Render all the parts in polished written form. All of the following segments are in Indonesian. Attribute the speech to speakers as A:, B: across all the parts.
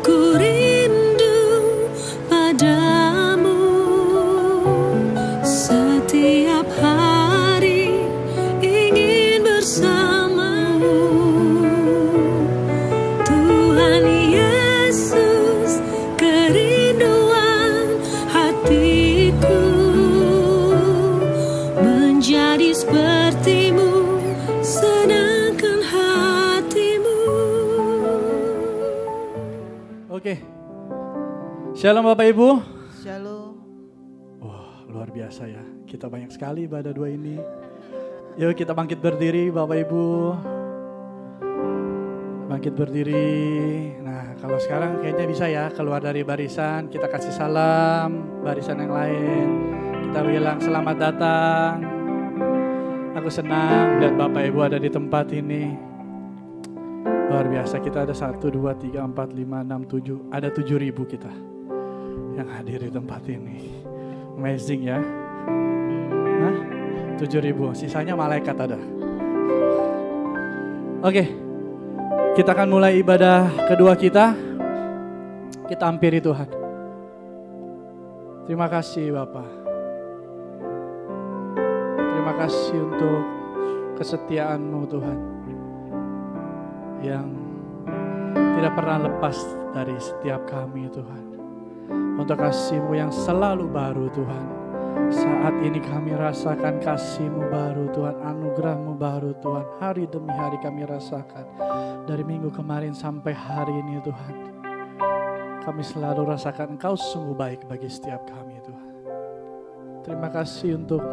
A: ku rindu padamu. Setiap hari ingin bersamamu, Tuhan Yesus, kerinduan hatiku menjadi sepertimu, senangkan hatimu.
B: Oke, Shalom Bapak Ibu.
C: Shalom.
B: Wah, luar biasa ya. Kita banyak sekali ibadah dua ini. Yuk kita bangkit berdiri Bapak Ibu. Bangkit berdiri. Nah, kalau sekarang kayaknya bisa ya keluar dari barisan. Kita kasih salam barisan yang lain. Kita bilang selamat datang. Aku senang lihat Bapak Ibu ada di tempat ini. Luar biasa, kita ada 1, 2, 3, 4, 5, 6, 7. Ada 7.000 kita yang hadir di tempat ini. Amazing ya. Hah? 7.000, sisanya malaikat ada. Oke, kita akan mulai ibadah kedua kita. Kita hampiri Tuhan. Terima kasih Bapak. Terima kasih untuk kesetiaan-Mu Tuhan, yang tidak pernah lepas dari setiap kami Tuhan. Untuk kasih-Mu yang selalu baru Tuhan. Saat ini kami rasakan kasih-Mu baru Tuhan, anugerah-Mu baru Tuhan. Hari demi hari kami rasakan. Dari minggu kemarin sampai hari ini Tuhan. Kami selalu rasakan Engkau sungguh baik bagi setiap kami Tuhan. Terima kasih untuk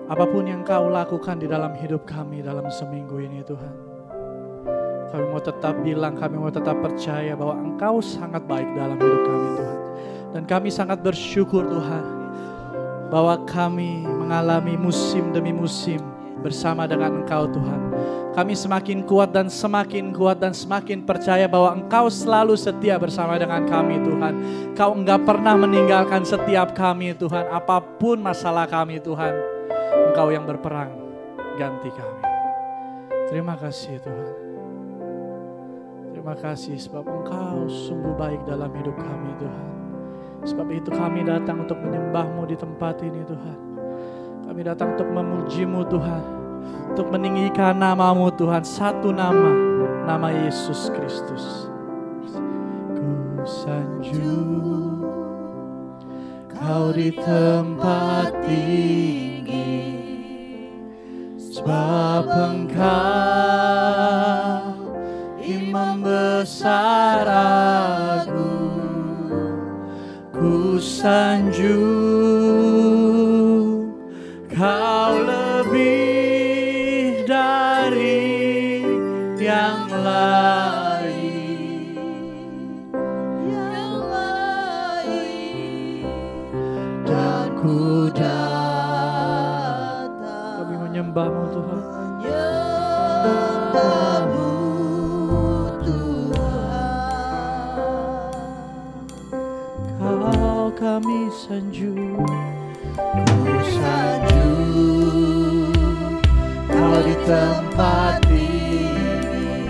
B: apapun yang Engkau lakukan di dalam hidup kami dalam seminggu ini Tuhan. Kami mau tetap bilang, kami mau tetap percaya bahwa Engkau sangat baik dalam hidup kami Tuhan. Dan kami sangat bersyukur Tuhan, bahwa kami mengalami musim demi musim bersama dengan Engkau Tuhan. Kami semakin kuat dan semakin percaya bahwa Engkau selalu setia bersama dengan kami Tuhan. Engkau enggak pernah meninggalkan setiap kami Tuhan. Apapun masalah kami Tuhan, Engkau yang berperang ganti kami. Terima kasih Tuhan. Terima kasih sebab Engkau sungguh baik dalam hidup kami Tuhan. Sebab itu kami datang untuk menyembah-Mu di tempat ini Tuhan. Kami datang untuk memuji-Mu Tuhan. Untuk meninggikan nama-Mu Tuhan. Satu nama, nama Yesus Kristus. Ku sanjung Kau di tempat tinggi, sebab Engkau Imam besar agung. Ku sanjung Kau lebih dari yang lain, dan ku datang. Kami menyembah-Mu Tuhan. Menyembah-Mu kami sanjung, ku sanjung Kau di tempat ini,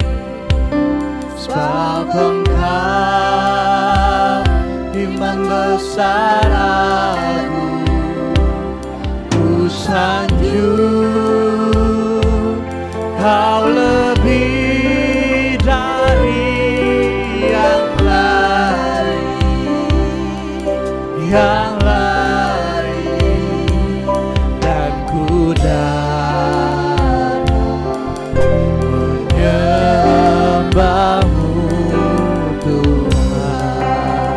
B: sebab Engkau Imam besar agung. Ku sanjung Kau lebih dari yang lain, dan ku datang menyembah-Mu Tuhan.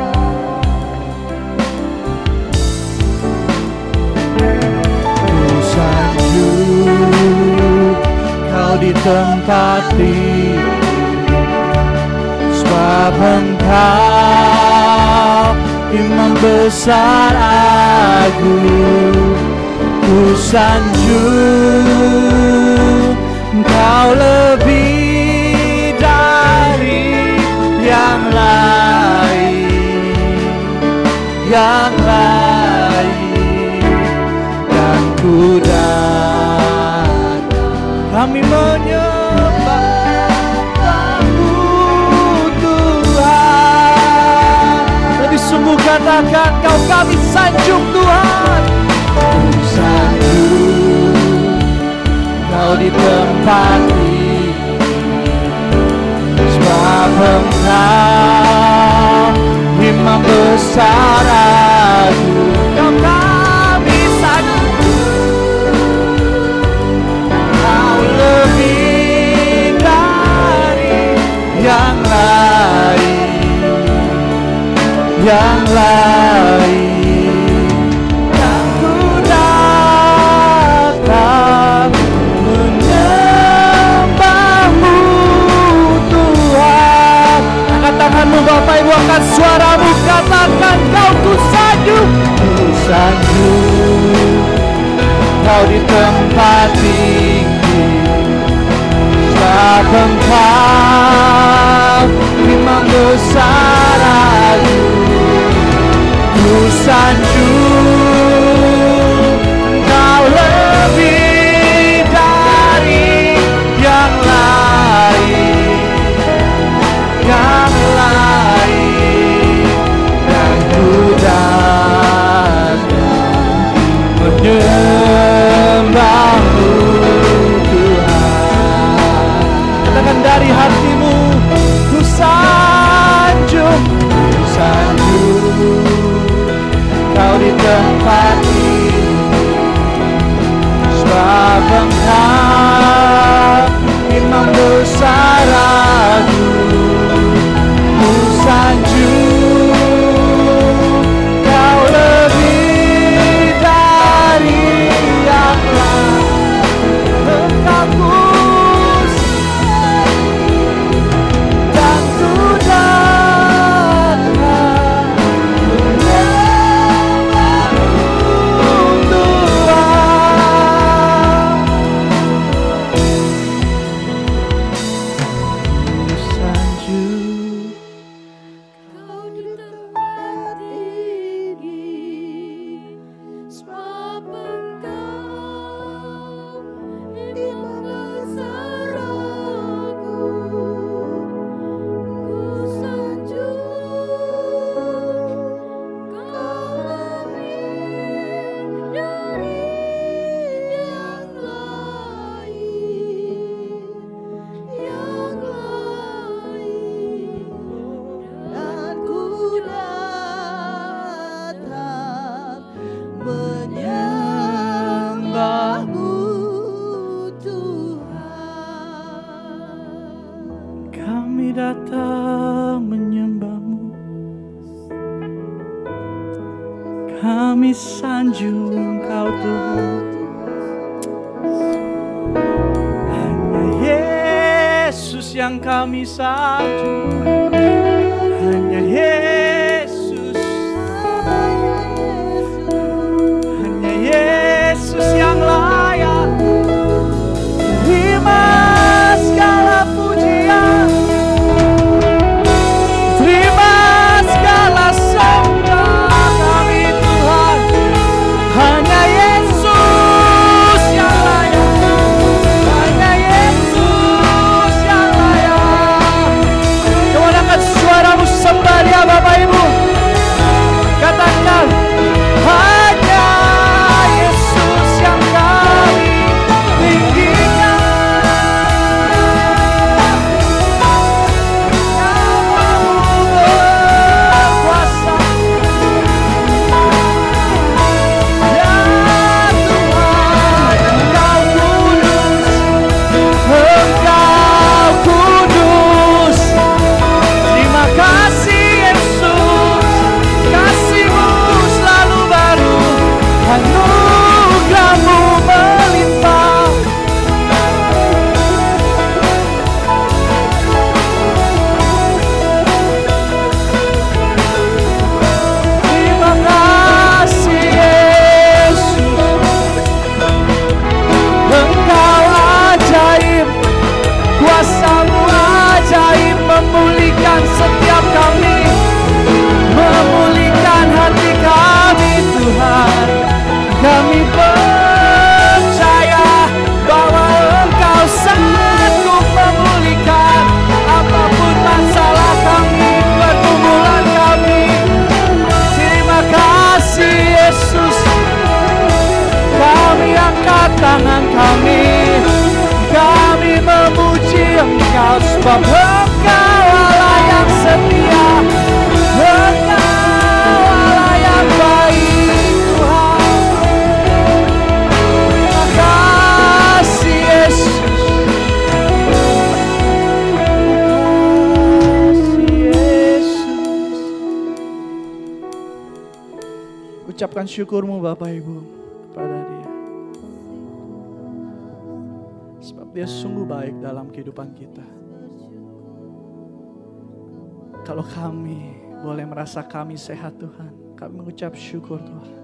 B: Ku sanjung Kau di tempat ini, sebab Engkau Imam besar agung. Ku sanjung Kau lebih dari yang lain, dan ku datang. Kami menyembah-Mu Tuhan. sanjung Tuhan. Ku sanjung Kau di tempat ini, sebab Engkau imam besar aku. Kau kami sanjung, Kau lebih dari yang lain, yang lain. Dan ku datang menyembah-Mu Tuhan. Angkat tanganmu Bapak Ibu, angkat suaramu, katakan Kau ku sanjung. Ku sanjung Kau di tempat tinggi, sebab Engkau imam besar aku. Ku sanjung Kau lebih dari yang lain, yang lain. Dan ku datang menyembah-Mu Tuhan. Katakan dari hatimu, ku sanjung, ku sanjung Kau di tempat ini, sebab Engkau imam besar aku. Ku sanjung Kau lebih dari yang lain. Engkau ku dan ku datang menyembah-Mu Tuhan. Ku sanjung
A: Kau di tempat tinggi, sebab Engkau imam besar aku. Ku sanjung Kau lebih dari yang lain, yang lain. Dan ku datang menyembah-Mu Tuhan.
B: Kami datang menyembah-Mu, kami sanjung Kau Tuhan. Hanya Yesus yang kami sanjung, hanya Yesus, hanya Yesus yang layak terima segala pujian, terima segala sembah kami Tuhan. Hanya Yesus yang layak, hanya Yesus yang layak. Come on, Engkau Allah yang setia, Engkau Allah yang baik Tuhan. Terima kasih Yesus. Ucapkan syukurmu Bapak Ibu kepada Dia. Sebab Dia sungguh baik dalam kehidupan kita. Kalau kami boleh merasa kami sehat Tuhan, kami mengucap syukur Tuhan.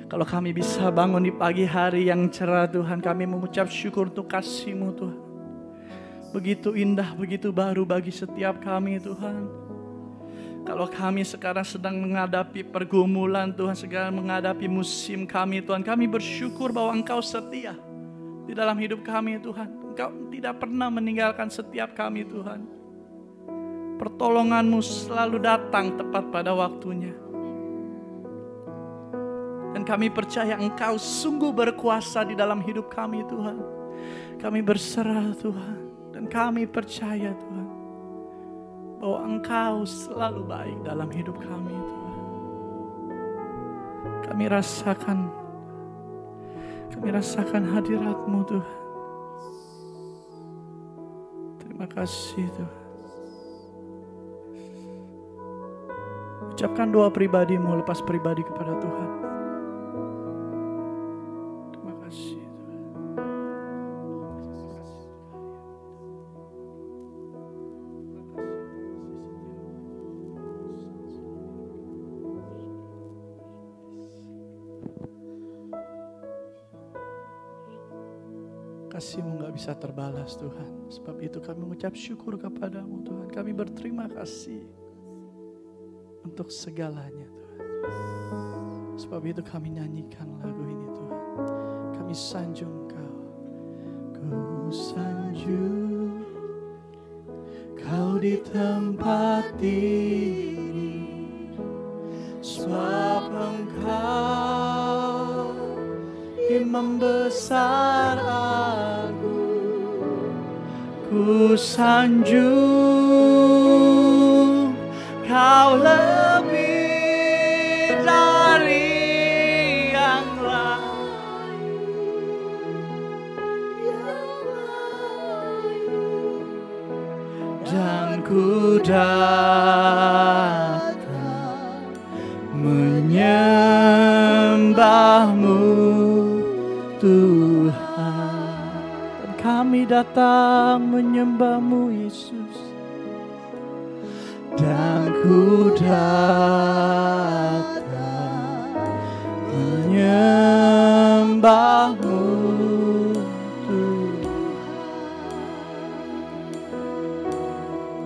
B: Kalau kami bisa bangun di pagi hari yang cerah Tuhan, kami mengucap syukur untuk kasih-Mu Tuhan. Begitu indah, begitu baru bagi setiap kami Tuhan. Kalau kami sekarang sedang menghadapi pergumulan Tuhan, sedang menghadapi musim kami Tuhan, kami bersyukur bahwa Engkau setia di dalam hidup kami Tuhan. Engkau tidak pernah meninggalkan setiap kami Tuhan. Pertolongan-Mu selalu datang tepat pada waktunya. Dan kami percaya Engkau sungguh berkuasa di dalam hidup kami Tuhan. Kami berserah Tuhan, dan kami percaya Tuhan bahwa Engkau selalu baik dalam hidup kami Tuhan. Kami rasakan hadirat-Mu Tuhan. Terima kasih Tuhan. Ucapkan doa pribadimu lepas pribadi kepada Tuhan. Terima kasih Tuhan. Kasih-Mu gak bisa terbalas Tuhan. Sebab itu kami mengucap syukur kepada-Mu Tuhan. Kami berterima kasih untuk segalanya Tuhan. Sebab itu kami nyanyikan lagu ini Tuhan. Kami sanjung Kau. Ku sanjung Kau di tempat ini. Sebab Engkau Imam besar agung. Ku sanjung Kau lebih dari yang lain. Dan ku datang menyembah-Mu Tuhan. Dan kami datang menyembah-Mu Yesus. Dan ku datang menyembah-Mu Tuhan.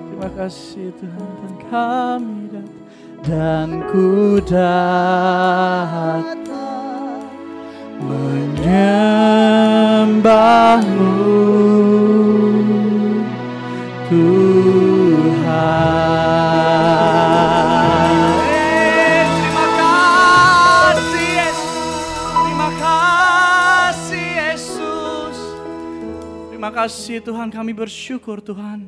B: Terima kasih Tuhan. Dan kami datang, dan ku datang menyembah-Mu Tuhan. Terima kasih Yesus. Terima kasih Yesus. Terima kasih Tuhan, kami bersyukur Tuhan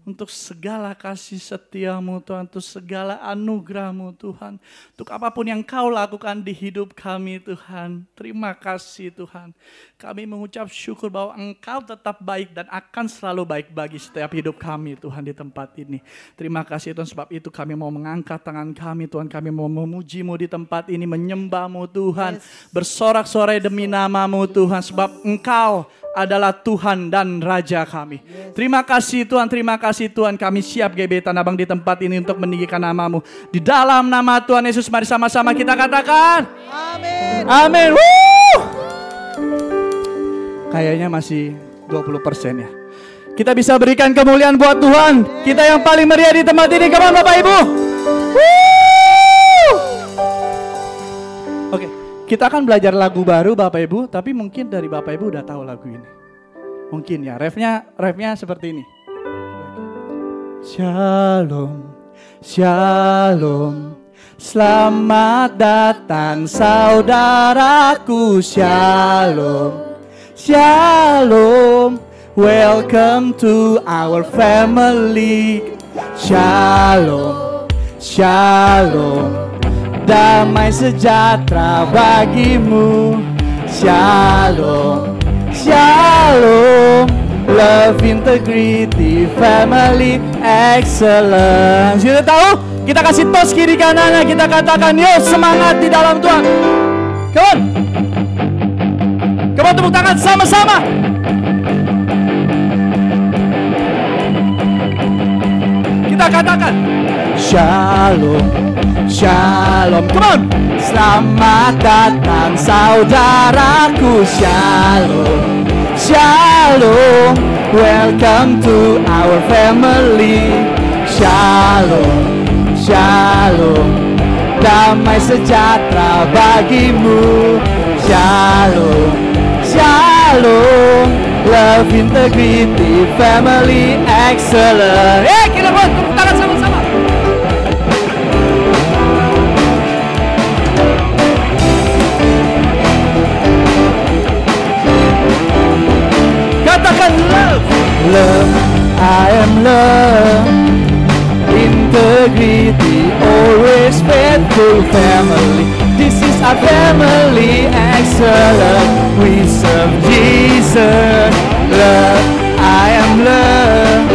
B: untuk segala kasih setia-Mu Tuhan, untuk segala anugerah-Mu Tuhan, untuk apapun yang Kau lakukan di hidup kami Tuhan. Terima kasih Tuhan. Kami mengucap syukur bahwa Engkau tetap baik dan akan selalu baik bagi setiap hidup kami Tuhan di tempat ini. Terima kasih Tuhan, sebab itu kami mau mengangkat tangan kami Tuhan. Kami mau memuji-Mu di tempat ini, menyembah-Mu Tuhan, bersorak-sorai demi nama-Mu Tuhan, sebab Engkau adalah Tuhan dan Raja kami. Terima kasih Tuhan, terima kasih Tuhan. Kami siap GBI Tanah Abang di tempat ini untuk meninggikan nama-Mu. Di dalam nama Tuhan Yesus, mari sama-sama kita katakan amin. Amin. Kayaknya masih 20% ya. Kita bisa berikan kemuliaan buat Tuhan. Kita yang paling meriah di tempat ini. Come on Bapak Ibu. Oke. Kita akan belajar lagu baru Bapak Ibu, tapi mungkin dari Bapak Ibu udah tahu lagu ini. Mungkin ya, refnya seperti ini. Shalom, shalom, selamat datang saudaraku. Shalom, shalom, welcome to our family. Shalom, shalom, damai sejahtera bagimu. Shalom, shalom, love, integrity, family, excellence. Sudah tahu? Kita kasih tos kiri kanannya, kita katakan, yo semangat di dalam Tuhan. Come on. Come on, tepuk tangan sama-sama. Kita katakan, shalom, shalom. Come on. Selamat datang saudaraku. Shalom, shalom, welcome to our family. Shalom, shalom, damai sejahtera bagimu. Shalom, shalom, love, integrity, family, excellence. Kita buat tepuk tangan sama-sama. Katakan love, love, I am love, integrity, always faithful, family. This is our family, excellent. We serve Jesus. Love, I am love,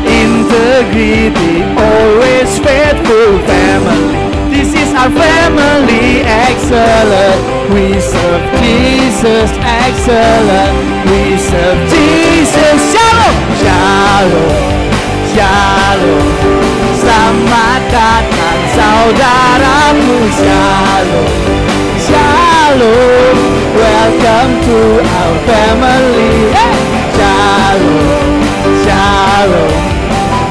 B: integrity, always faithful, family. This is our family, excellent. We serve Jesus, excellent. We serve Jesus. Shalom, shalom, shalom, selamat datang saudaraku. Shalom, shalom, welcome to our family. Shalom, shalom,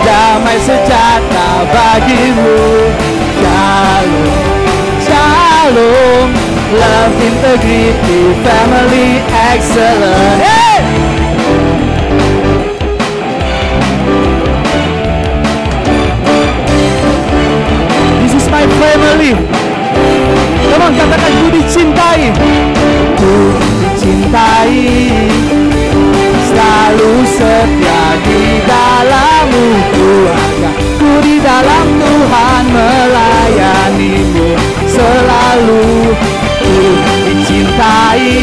B: damai sejahtera bagimu. Shalom, shalom, love, integrity, family, excellent. This is my family. Come on, katakan, ku dicintai. Ku dicintai, selalu setia di dalammu keluarga. Ku di dalam Tuhan melayanimu selalu. Ku dicintai,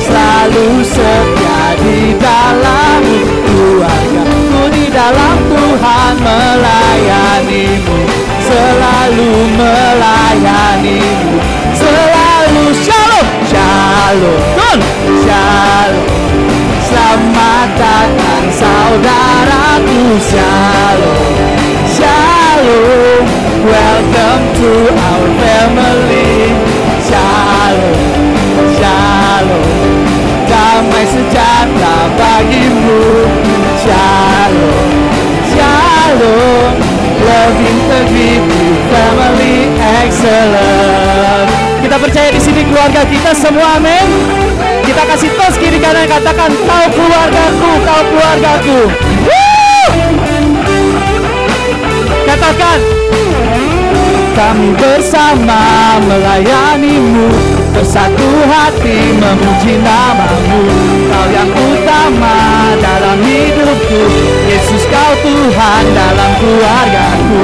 B: selalu setia di dalammu keluarga. Ku di dalam Tuhan melayanimu selalu, melayanimu selalu. Shalom, shalom, shalom, selamat datang saudaraku. Shalom, shalom, welcome to our family. Shalom, shalom, damai sejahtera bagimu. Shalom, shalom, love, integrity, family, excellent. Kita percaya di sini keluarga kita semua, amin. Kita kasih tos kiri kanan, katakan, kau keluargaku, kau keluargaku. Woo! Katakan, kami bersama melayanimu, bersatu hati memuji namamu. Kau yang utama dalam hidupku, Yesus kau Tuhan dalam keluargaku.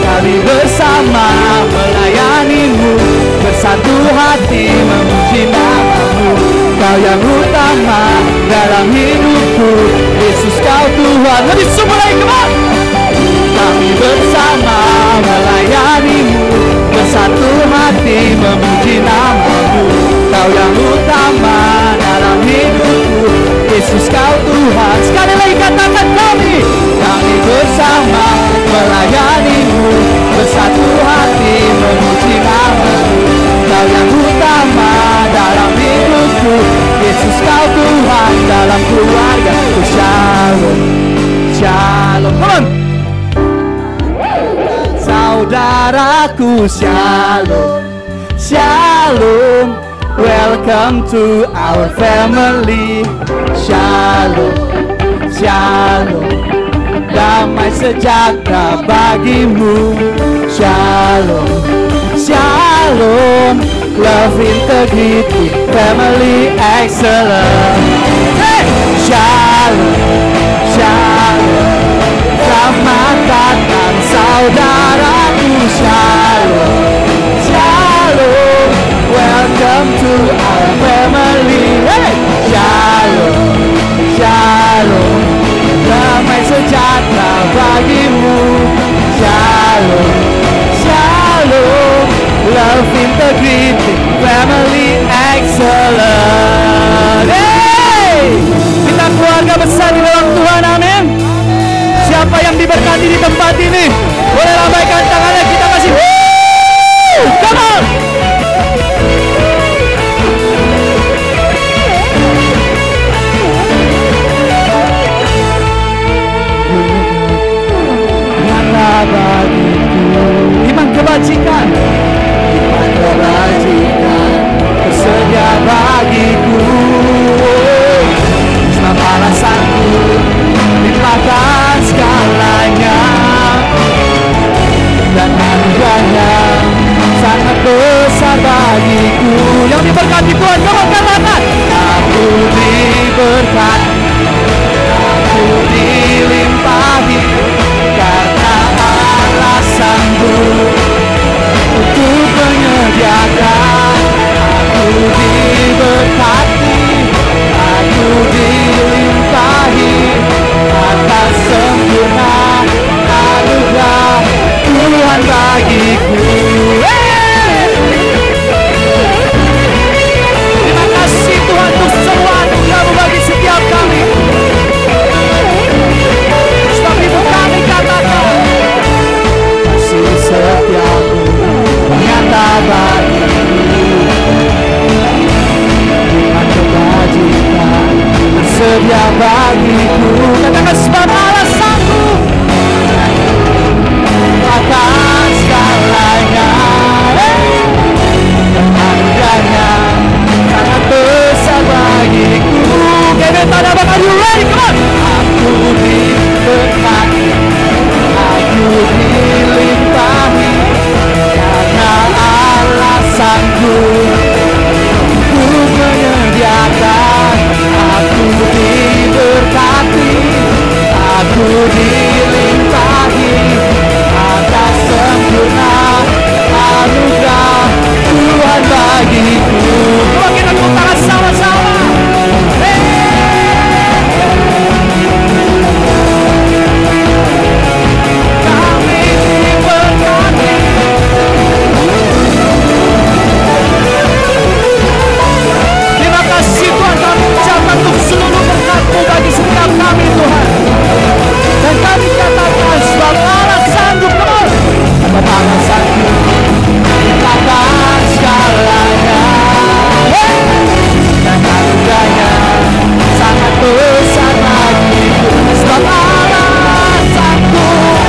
B: Kami bersama melayanimu, bersatu hati memuji namamu. Kau yang utama dalam hidupku, Yesus kau Tuhan. Lebih semua lagi, kemana? Kami bersama melayanimu, bersatu hati memuji namamu. Kau yang utama dalam hidupku, Yesus kau Tuhan. Sekali lagi katakan, kami bersama melayanimu, bersatu hati memuji namamu. Kau yang utama dalam hidupku, Yesus kau Tuhan dalam keluargaku. Shalom, shalom, come on. Saudaraku, shalom, shalom, welcome to our family. Shalom, shalom, damai sejahtera bagimu. Shalom, shalom, love, integrity, family, excellence. Hey! Shalom, shalom. Selamat datang saudaraku. Shalom, shalom. Welcome to our family. Hey! Shalom, shalom. Damai sejahtera bagimu. Shalom, shalom. Love, integrity, family excellent. Hey! Kita keluarga besar di dalam Tuhan, amin. Siapa yang diberkati di tempat ini, boleh lambaikan tangannya, kita kasih come on. Nyata bagiku iman kebajikan, iman kebajikan tersedia bagiku. Selama alasanku limpahkan segalanya, dan anugerahnya sangat besar bagiku. Yang diberkati Tuhan, kamu katakan, aku diberkati, aku dilimpahi, karena Allah sanggup untuk menyediakan. Aku diberkati, aku dilimpahi, atas sempurna anugerah Tuhan bagiku. Terima kasih Tuhan untuk semua anugerah-Mu bagi setiap kami. Sebab itu kami katakan, kasih setiamu nyata bagiku. Iman kebajikan tersedia bagiku. Katakan sebab Allah sanggup akan segalanya, dan anugerahnya sangat besar bagiku. Gebetan abang, are you ready? Come on. Aku diberkati, aku dilimpahi, karena Allah sanggup untuk menyediakan. Aku diberkati, aku dilimpahi, atas sempurna anugerah Tuhan bagiku. Coba kita tepuk tangan sama-sama. Kami diberkati. Terima kasih Tuhan, kami ucapkan untuk seluruh berkat-Mu bagi setiap kami Tuhan. Dan kami katakan sebab Allah sanggup, sebab Allah sanggup limpahkan segalanya, dan anugerahnya sangat besar bagiku. Sebab Allah sanggup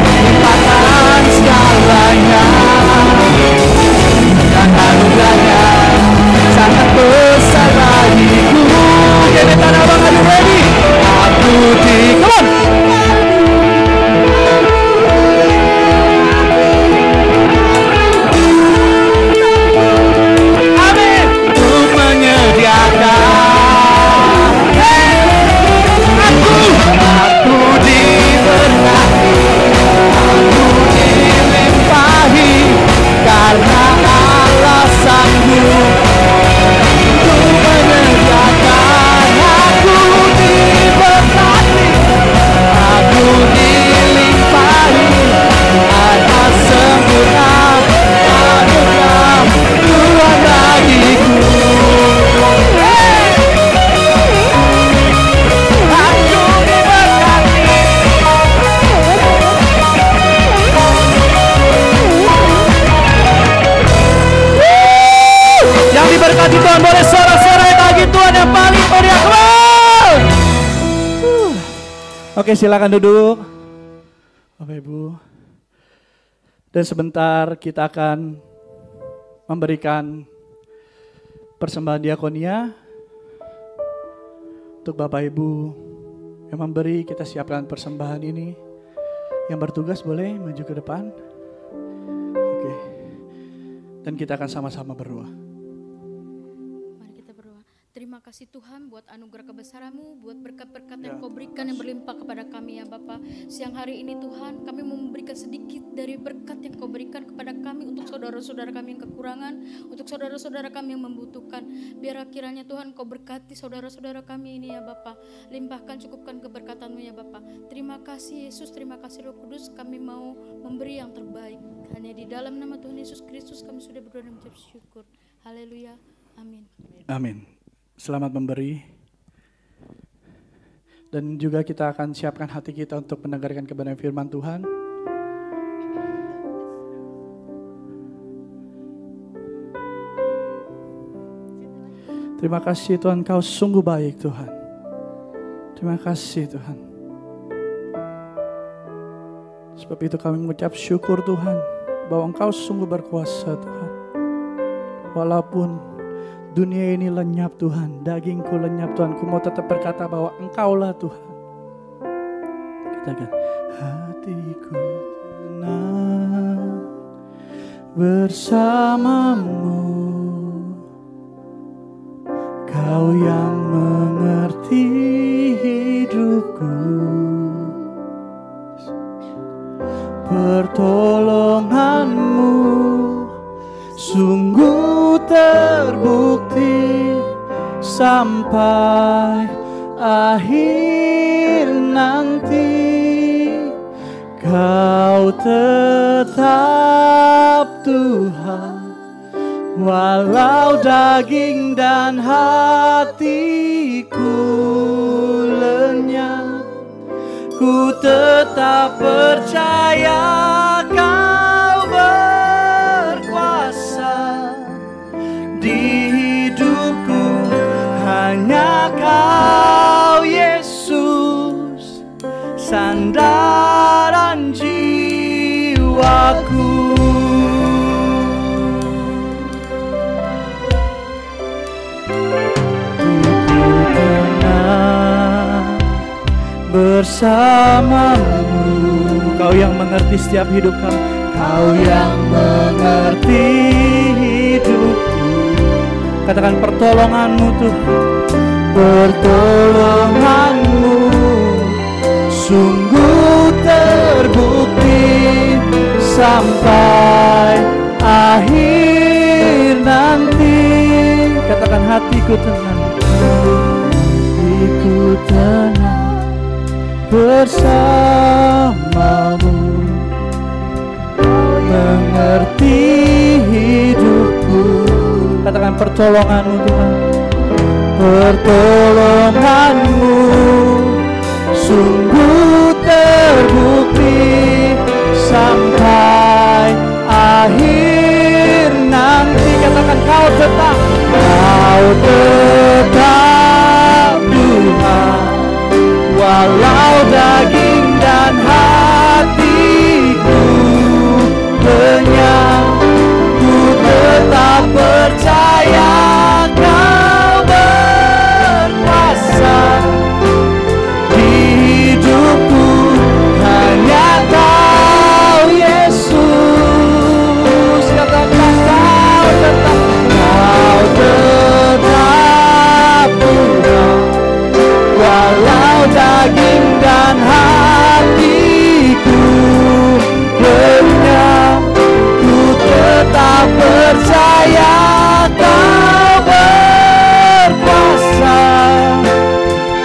B: limpahkan segalanya, dan anugerahnya sangat besar bagiku. Gebetan abang, are you ready? Aku come on. Amin. Untuk menyediakan. Aku diberkati, aku dilimpahi, karena Allah sanggup untuk menyediakan. Aku diberkati, aku dilimpahi, atas sempurna anugerah Tuhan bagiku. Aku diberkati. Yang diberkati Tuhan boleh sorak-sorai bagi Tuhan yang paling meriah. Come on. Oke, silakan duduk Bapak Ibu. Dan sebentar kita akan memberikan persembahan diakonia untuk Bapak Ibu yang memberi. Kita siapkan persembahan ini. Yang bertugas boleh maju ke depan. Dan kita akan sama-sama berdoa.
C: Mari kita berdoa. Terima kasih Tuhan buat anugerah kebesaran-Mu, buat berkat-berkat yang Kau berikan yang berlimpah kepada kami ya Bapa. Siang hari ini Tuhan, kami mau memberikan sedikit dari berkat yang Kau berikan kepada kami untuk saudara-saudara kami yang kekurangan, untuk saudara-saudara kami yang membutuhkan. Biar kiranya Tuhan Kau berkati saudara-saudara kami ini ya Bapa. Limpahkan, cukupkan keberkatan-Mu ya Bapa. Terima kasih Yesus, terima kasih Roh Kudus, kami mau memberi yang terbaik. Hanya di dalam nama Tuhan Yesus Kristus kami sudah berdoa dan mengucap syukur. Haleluya. Amin.
B: Amin. Selamat memberi. Dan juga kita akan siapkan hati kita untuk mendengarkan kebenaran firman Tuhan. Terima kasih Tuhan, Kau sungguh baik Tuhan. Terima kasih Tuhan. Sebab itu kami mengucap syukur Tuhan, bahwa Engkau sungguh berkuasa Tuhan. Walaupun dunia ini lenyap Tuhan, dagingku lenyap Tuhan, ku mau tetap berkata bahwa Engkaulah Tuhan. Katakan, hatiku tenang bersamamu, Kau yang mengerti hidupku. Pertolonganmu sungguh terbukti sampai akhir nanti. Kau tetap Tuhan, walau daging dan hatiku lenyap. Ku tetap percaya Kau berkuasa di hidupku. Hanya Kau Yesus, sandaran jiwaku. Bersamamu, Kau yang mengerti setiap hidup kami, Kau yang mengerti hidupku. Katakan, pertolongan-Mu Tuhan, pertolongan-Mu sungguh terbukti sampai akhir nanti. Katakan, hatiku tenang, hatiku tenang bersamamu, mengerti hidupku. Katakan, pertolongan-Mu Tuhan, pertolongan-Mu sungguh terbukti sampai akhir nanti. Katakan, Kau tetap Tuhan, walau daging dan hatiku lenyap. Ku tetap percaya Kau berkuasa di hidupku. Hanya Kau Yesus. Katakan, Kau tetap Tuhan, walau daging dan hatiku lenyap. Ku tetap percaya Kau berkuasa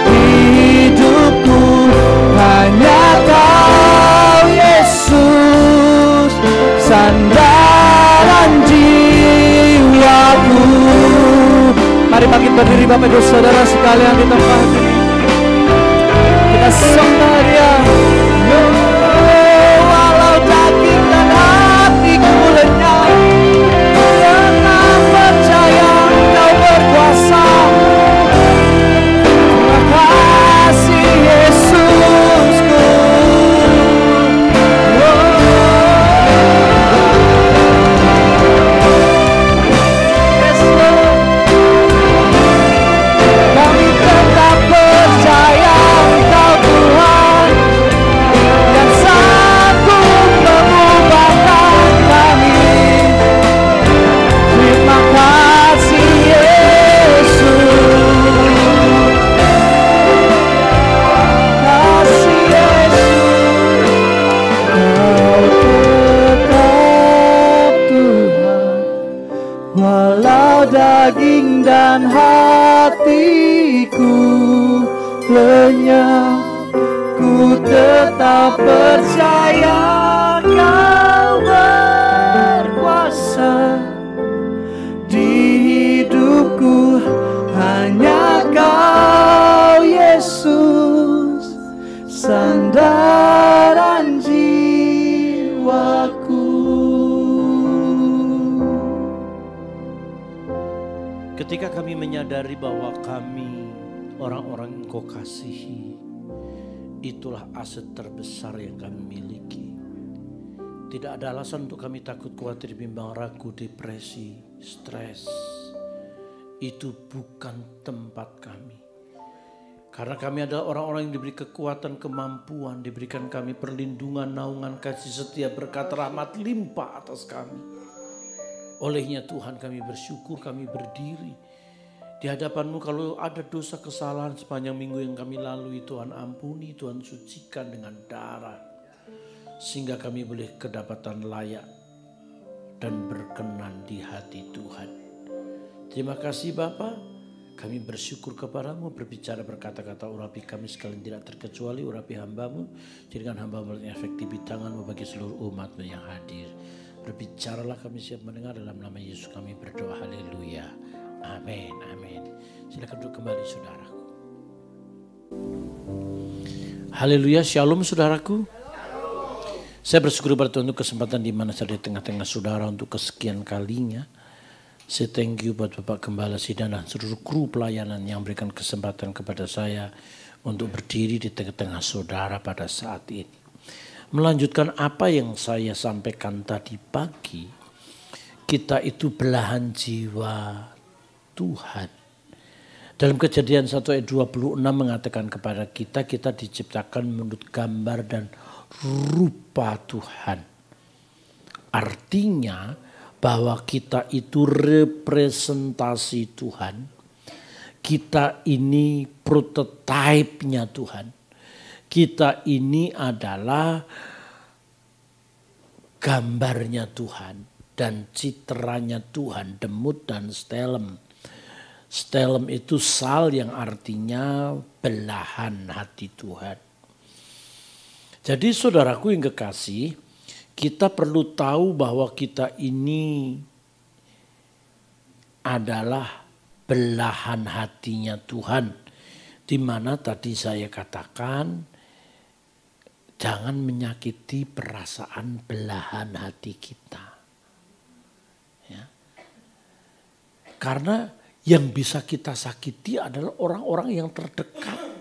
B: di hidupku. Hanya Kau Yesus, sandaran jiwaku. Mari bangkit berdiri Bapak Ibu Saudara sekalian di tempat ini. Kita sembah Dia. Walau daging dan hatiku lenyap, tetap percaya Kau berkuasa. Terima kasih Yesusku. Kami tetap percaya Engkau Tuhan. dan hatiku lenyap, ku tetap percaya Kau berkuasa di hidupku, hanya Kau Yesus, sandaran jiwaku.
D: Ketika kami menyadari bahwa kami orang-orang yang Kau kasihi, itulah aset terbesar yang kami miliki. Tidak ada alasan untuk kami takut, khawatir, bimbang, ragu, depresi, stres. Itu bukan tempat kami. Karena kami adalah orang-orang yang diberi kekuatan, kemampuan, diberikan kami perlindungan, naungan, kasih setia, berkat, rahmat limpah atas kami. Olehnya Tuhan kami bersyukur, kami berdiri di hadapan-Mu. Kalau ada dosa kesalahan sepanjang minggu yang kami lalui, Tuhan ampuni, Tuhan sucikan dengan darah. Sehingga kami boleh kedapatan layak dan berkenan di hati Tuhan. Terima kasih Bapa. Kami bersyukur kepada-Mu, berbicara berkata-kata urapi kami sekalian tidak terkecuali urapi hamba-Mu. Jadikan hamba-Mu efektif di tangan-Mu bagi seluruh umat-Mu yang hadir. Berbicaralah, kami siap mendengar, dalam nama Yesus kami berdoa, haleluya. Amin, amin. Silakan duduk kembali saudaraku. Haleluya, shalom saudaraku. Saya bersyukur pada Tuhan untuk kesempatan di mana saya di tengah-tengah saudara untuk kesekian kalinya. Saya thank you buat Bapak Gembala Sidan dan seluruh kru pelayanan yang berikan kesempatan kepada saya untuk berdiri di tengah-tengah saudara pada saat ini. Melanjutkan apa yang saya sampaikan tadi pagi, kita itu belahan jiwa Tuhan. Dalam Kejadian 1 ayat 26 mengatakan kepada kita, kita diciptakan menurut gambar dan rupa Tuhan. Artinya bahwa kita itu representasi Tuhan. Kita ini prototipe-nya Tuhan. Kita ini adalah gambarnya Tuhan dan citranya Tuhan, demut dan stelem. Stelem itu sal yang artinya belahan hati Tuhan. Jadi saudaraku yang kekasih, kita perlu tahu bahwa kita ini adalah belahan hatinya Tuhan. Di mana tadi saya katakan, jangan menyakiti perasaan belahan hati kita. Ya. Karena yang bisa kita sakiti adalah orang-orang yang terdekat.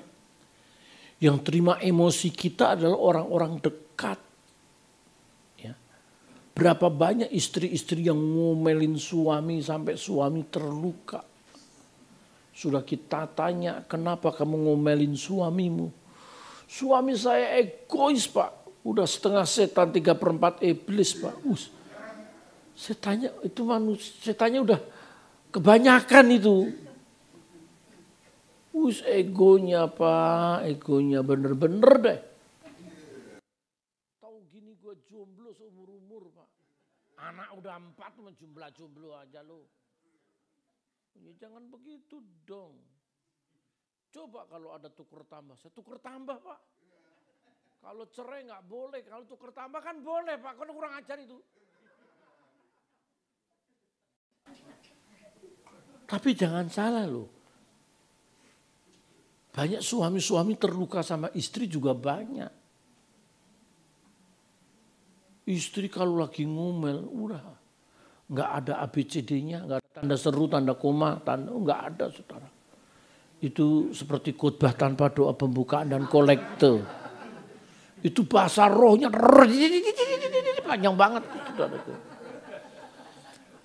D: Yang terima emosi kita adalah orang-orang dekat. Ya. Berapa banyak istri-istri yang ngomelin suami sampai suami terluka. Sudah kita tanya, kenapa kamu ngomelin suamimu? Suami saya egois Pak. Udah setengah setan, 3/4 iblis Pak. Saya tanya, itu manusia, saya tanya udah kebanyakan itu. Egonya Pak, egonya bener-bener deh. Tahu gini gue jomblo seumur-umur Pak. Anak udah 4 cuma jomblo aja lo. Ya jangan begitu dong. Coba kalau ada tuker tambah, saya tuker tambah Pak. Kalau cerai nggak boleh, kalau tuker tambah kan boleh Pak, kalau kurang ajar itu. Tapi jangan salah loh. Banyak suami-suami terluka sama istri juga banyak. Istri kalau lagi ngomel, udah nggak ada ABCD-nya, nggak ada tanda seru, tanda koma, nggak ada saudara. Itu seperti khotbah tanpa doa pembukaan dan kolekte. Itu bahasa rohnya panjang banget.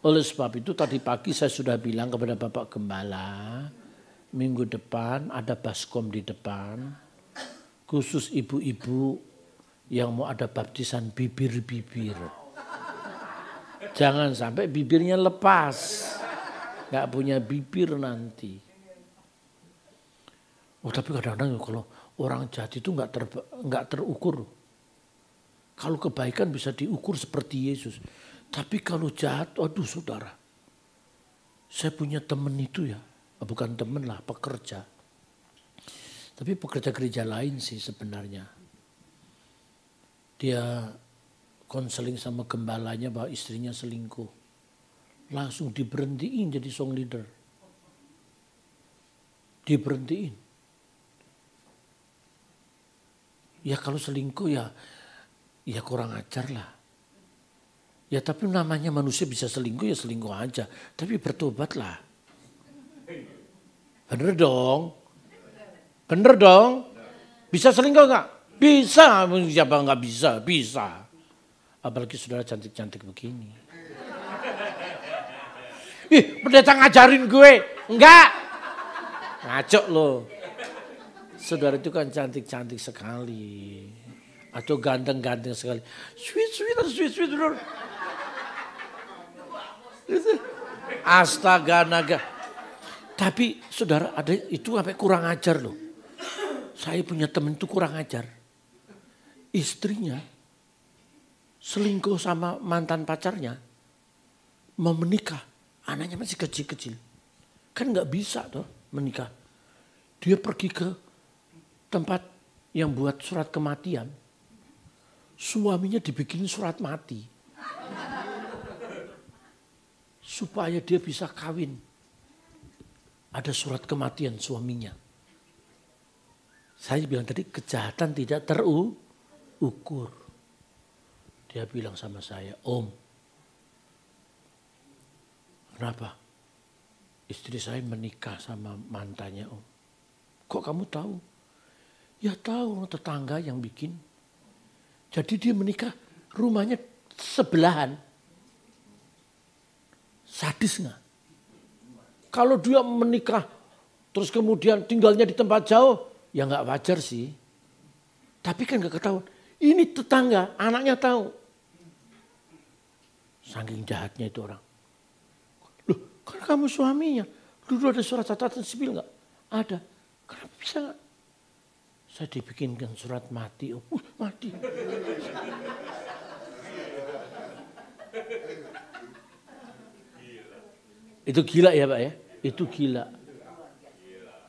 D: Oleh sebab itu tadi pagi saya sudah bilang kepada Bapak Gembala, minggu depan ada baskom di depan, khusus ibu-ibu yang mau ada baptisan bibir-bibir. Jangan sampai bibirnya lepas, nggak punya bibir nanti. Tapi kadang-kadang kalau orang jahat itu nggak terukur. Kalau kebaikan bisa diukur seperti Yesus. Tapi kalau jahat, aduh saudara. Saya punya temen itu ya, bukan temen lah, pekerja. Tapi pekerja gereja lain sih sebenarnya. Dia konseling sama gembalanya bahwa istrinya selingkuh. Langsung diberhentiin jadi song leader. Diberhentiin. Ya kalau selingkuh ya kurang ajar lah. Ya tapi namanya manusia bisa selingkuh ya selingkuh aja. Tapi bertobatlah. Bener dong. Bener dong. Bisa selingkuh gak? Bisa. Siapa gak bisa? Bisa. Apalagi saudara cantik-cantik begini. Ih, pendeta ngajarin gue. Enggak. Ngaco loh. Saudara itu kan cantik-cantik sekali. Atau ganteng-ganteng sekali. Sweet. Astaga naga. Tapi saudara ada itu sampai kurang ajar loh. Saya punya temen itu kurang ajar. Istrinya selingkuh sama mantan pacarnya. Mau menikah. Anaknya masih kecil-kecil. Kan gak bisa tuh menikah. Dia pergi ke tempat yang buat surat kematian. Suaminya dibikin surat mati. Supaya dia bisa kawin. Ada surat kematian suaminya. Saya bilang tadi kejahatan tidak terukur. Dia bilang sama saya, Om. Kenapa? Istri saya menikah sama mantannya Om. Kok kamu tahu? Ya tahu tetangga yang bikin. Jadi dia menikah rumahnya sebelahan. Sadis nggak? Kalau dia menikah terus kemudian tinggalnya di tempat jauh, ya nggak wajar sih. Tapi kan nggak ketahuan. Ini tetangga, anaknya tahu. Saking jahatnya itu orang. Loh, kan kamu suaminya. Dulu ada surat catatan sipil nggak? Ada. Kenapa bisa nggak? Saya dibikinkan surat mati. Mati. Itu gila ya Pak ya? Itu gila.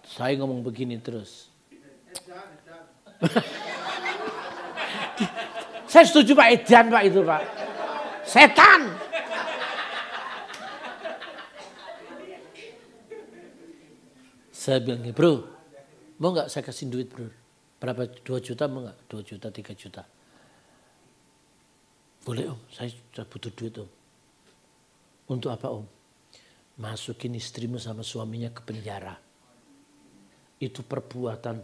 D: Saya ngomong begini terus. Saya setuju Pak Edan Pak itu Pak. Setan. Saya bilang, bro, mau gak saya kasih duit bro? Berapa? 2 juta mau gak? 2 juta, 3 juta. Boleh Om, saya butuh duit Om. Untuk apa Om? Masukin istrimu sama suaminya ke penjara. Itu perbuatan.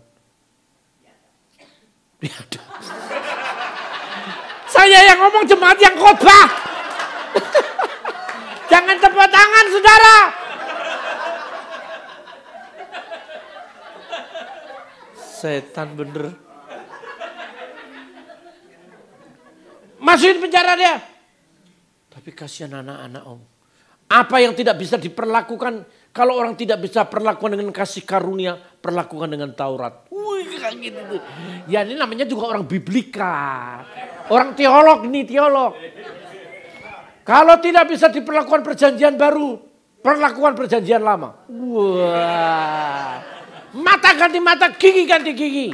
D: Saya yang ngomong, jemaat yang khotbah. Jangan tepuk tangan saudara. Setan bener. Masukin penjara dia. Tapi kasihan anak-anak Om. Apa yang tidak bisa diperlakukan, kalau orang tidak bisa perlakukan dengan kasih karunia, perlakukan dengan Taurat. Wih, kayak gitu. Ya ini namanya juga orang biblika. Orang teolog nih, teolog. Kalau tidak bisa diperlakukan perjanjian baru, perlakukan perjanjian lama. Wah. Mata ganti mata, gigi ganti gigi.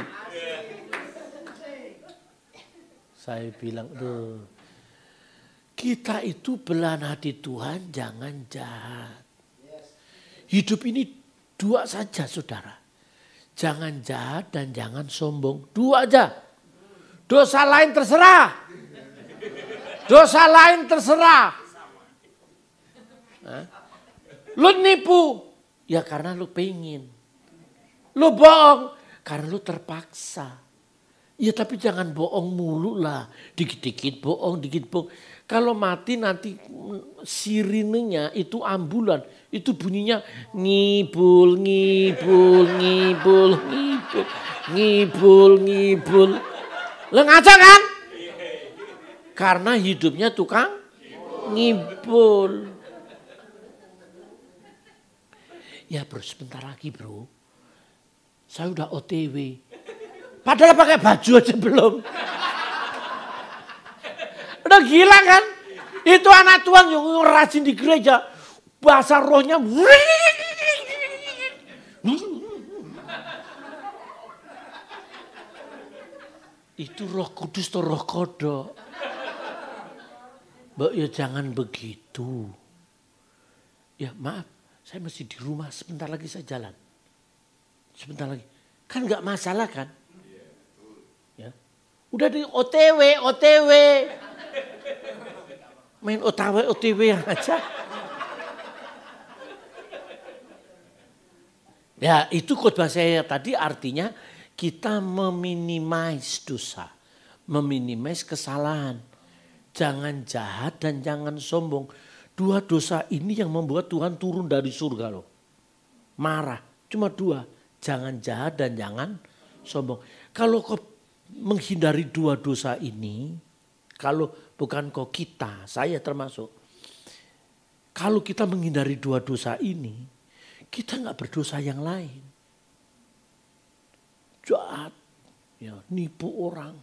D: Saya bilang, kita itu belahan hati Tuhan, jangan jahat. Hidup ini 2 saja saudara. Jangan jahat dan jangan sombong. 2 aja. Dosa lain terserah. Dosa lain terserah. Lu nipu, ya karena lu pengen. Lu bohong, karena lu terpaksa. Ya tapi jangan bohong mulu lah. Dikit-dikit bohong, dikit bohong. Kalau mati nanti sirinenya itu ambulan. Itu bunyinya ngibul, ngibul, ngibul, ngibul, ngibul, ngibul. Lo ngaca kan? Karena hidupnya tukang ngibul. Ya bro, sebentar lagi bro. Saya udah OTW. Padahal pakai baju aja belum. Udah gila kan? Itu anak Tuhan yang rajin di gereja. bahasa rohnya. Itu Roh Kudus atau Roh Kodok. Mbak, ya jangan begitu. Ya maaf, saya masih di rumah, sebentar lagi saya jalan. Sebentar lagi. Kan nggak masalah kan? Ya. Udah di OTW. Main OTW aja. Ya itu khotbah saya tadi artinya kita meminimais dosa. Meminimais kesalahan. Jangan jahat dan jangan sombong. Dua dosa ini yang membuat Tuhan turun dari surga loh. Marah. Cuma dua. Jangan jahat dan jangan sombong. Kalau kau menghindari dua dosa ini. Kalau bukan kau kita, saya termasuk. Kalau kita menghindari dua dosa ini. Kita gak berdosa yang lain. Jahat. Ya, nipu orang.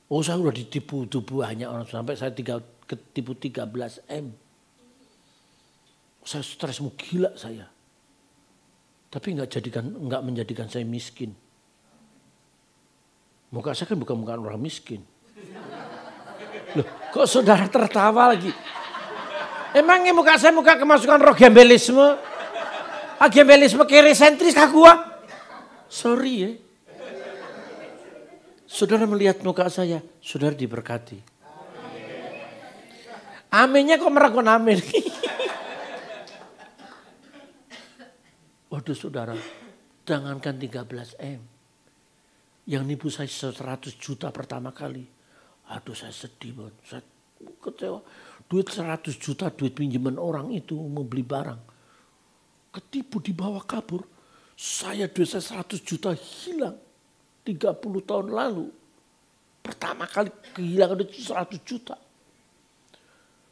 D: Oh saya udah ditipu banyak orang sampai saya ketipu 13 M. Saya stres mau gila saya. Tapi nggak menjadikan saya miskin. Muka saya kan bukan muka orang miskin. Loh, kok saudara tertawa lagi? Emangnya muka saya muka kemasukan roh gembelisme? Gembelisme kiri sentris kah gua? Sorry ya. Saudara melihat muka saya, saudara diberkati. Aminnya kok meragukan amin. Waduh saudara, jangankan 13 M. Yang nipu saya 100 juta pertama kali. Aduh saya sedih banget, saya kecewa. Duit 100 juta, duit pinjaman orang itu mau beli barang. Ketipu dibawa kabur. Saya duit saya 100 juta hilang. 30 tahun lalu. Pertama kali kehilangan itu 100 juta.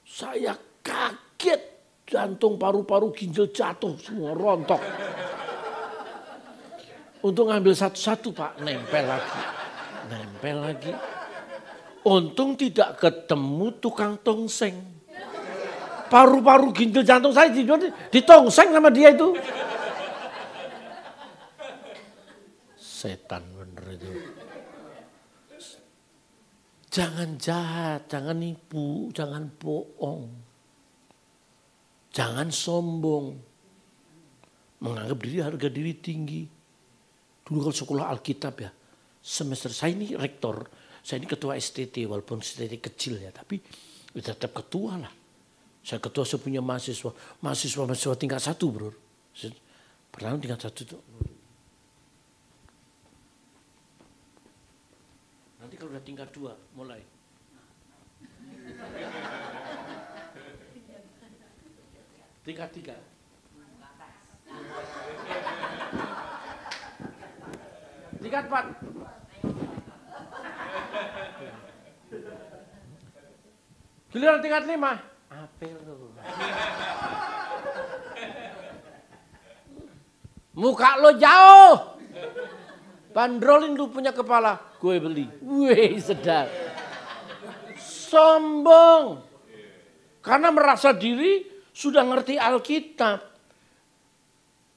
D: Saya kaget. Jantung, paru-paru, ginjal jatuh. Semua rontok. Untuk ngambil satu-satu Pak. Nempel lagi. Untung tidak ketemu tukang tongseng. Paru-paru, ginjal, jantung saya ditongseng sama dia itu. Setan bener itu. Jangan jahat, jangan nipu, jangan bohong. Jangan sombong. Menganggap harga diri tinggi. Dulu kalau sekolah Alkitab ya, semester saya ini rektor, saya ini ketua STT walaupun STT kecil ya, tapi tetap ketua lah. Saya ketua, saya punya mahasiswa tingkat 1 bro. Pertama tingkat 1 tuh. Nanti kalau udah tingkat 2 mulai. Tingkat 3. Tingkat 4. Giliran tingkat 5. Apel lo. Muka lo jauh. Bandrolin lu punya kepala, gue beli. Wih sedap. Sombong. Karena merasa diri sudah ngerti Alkitab.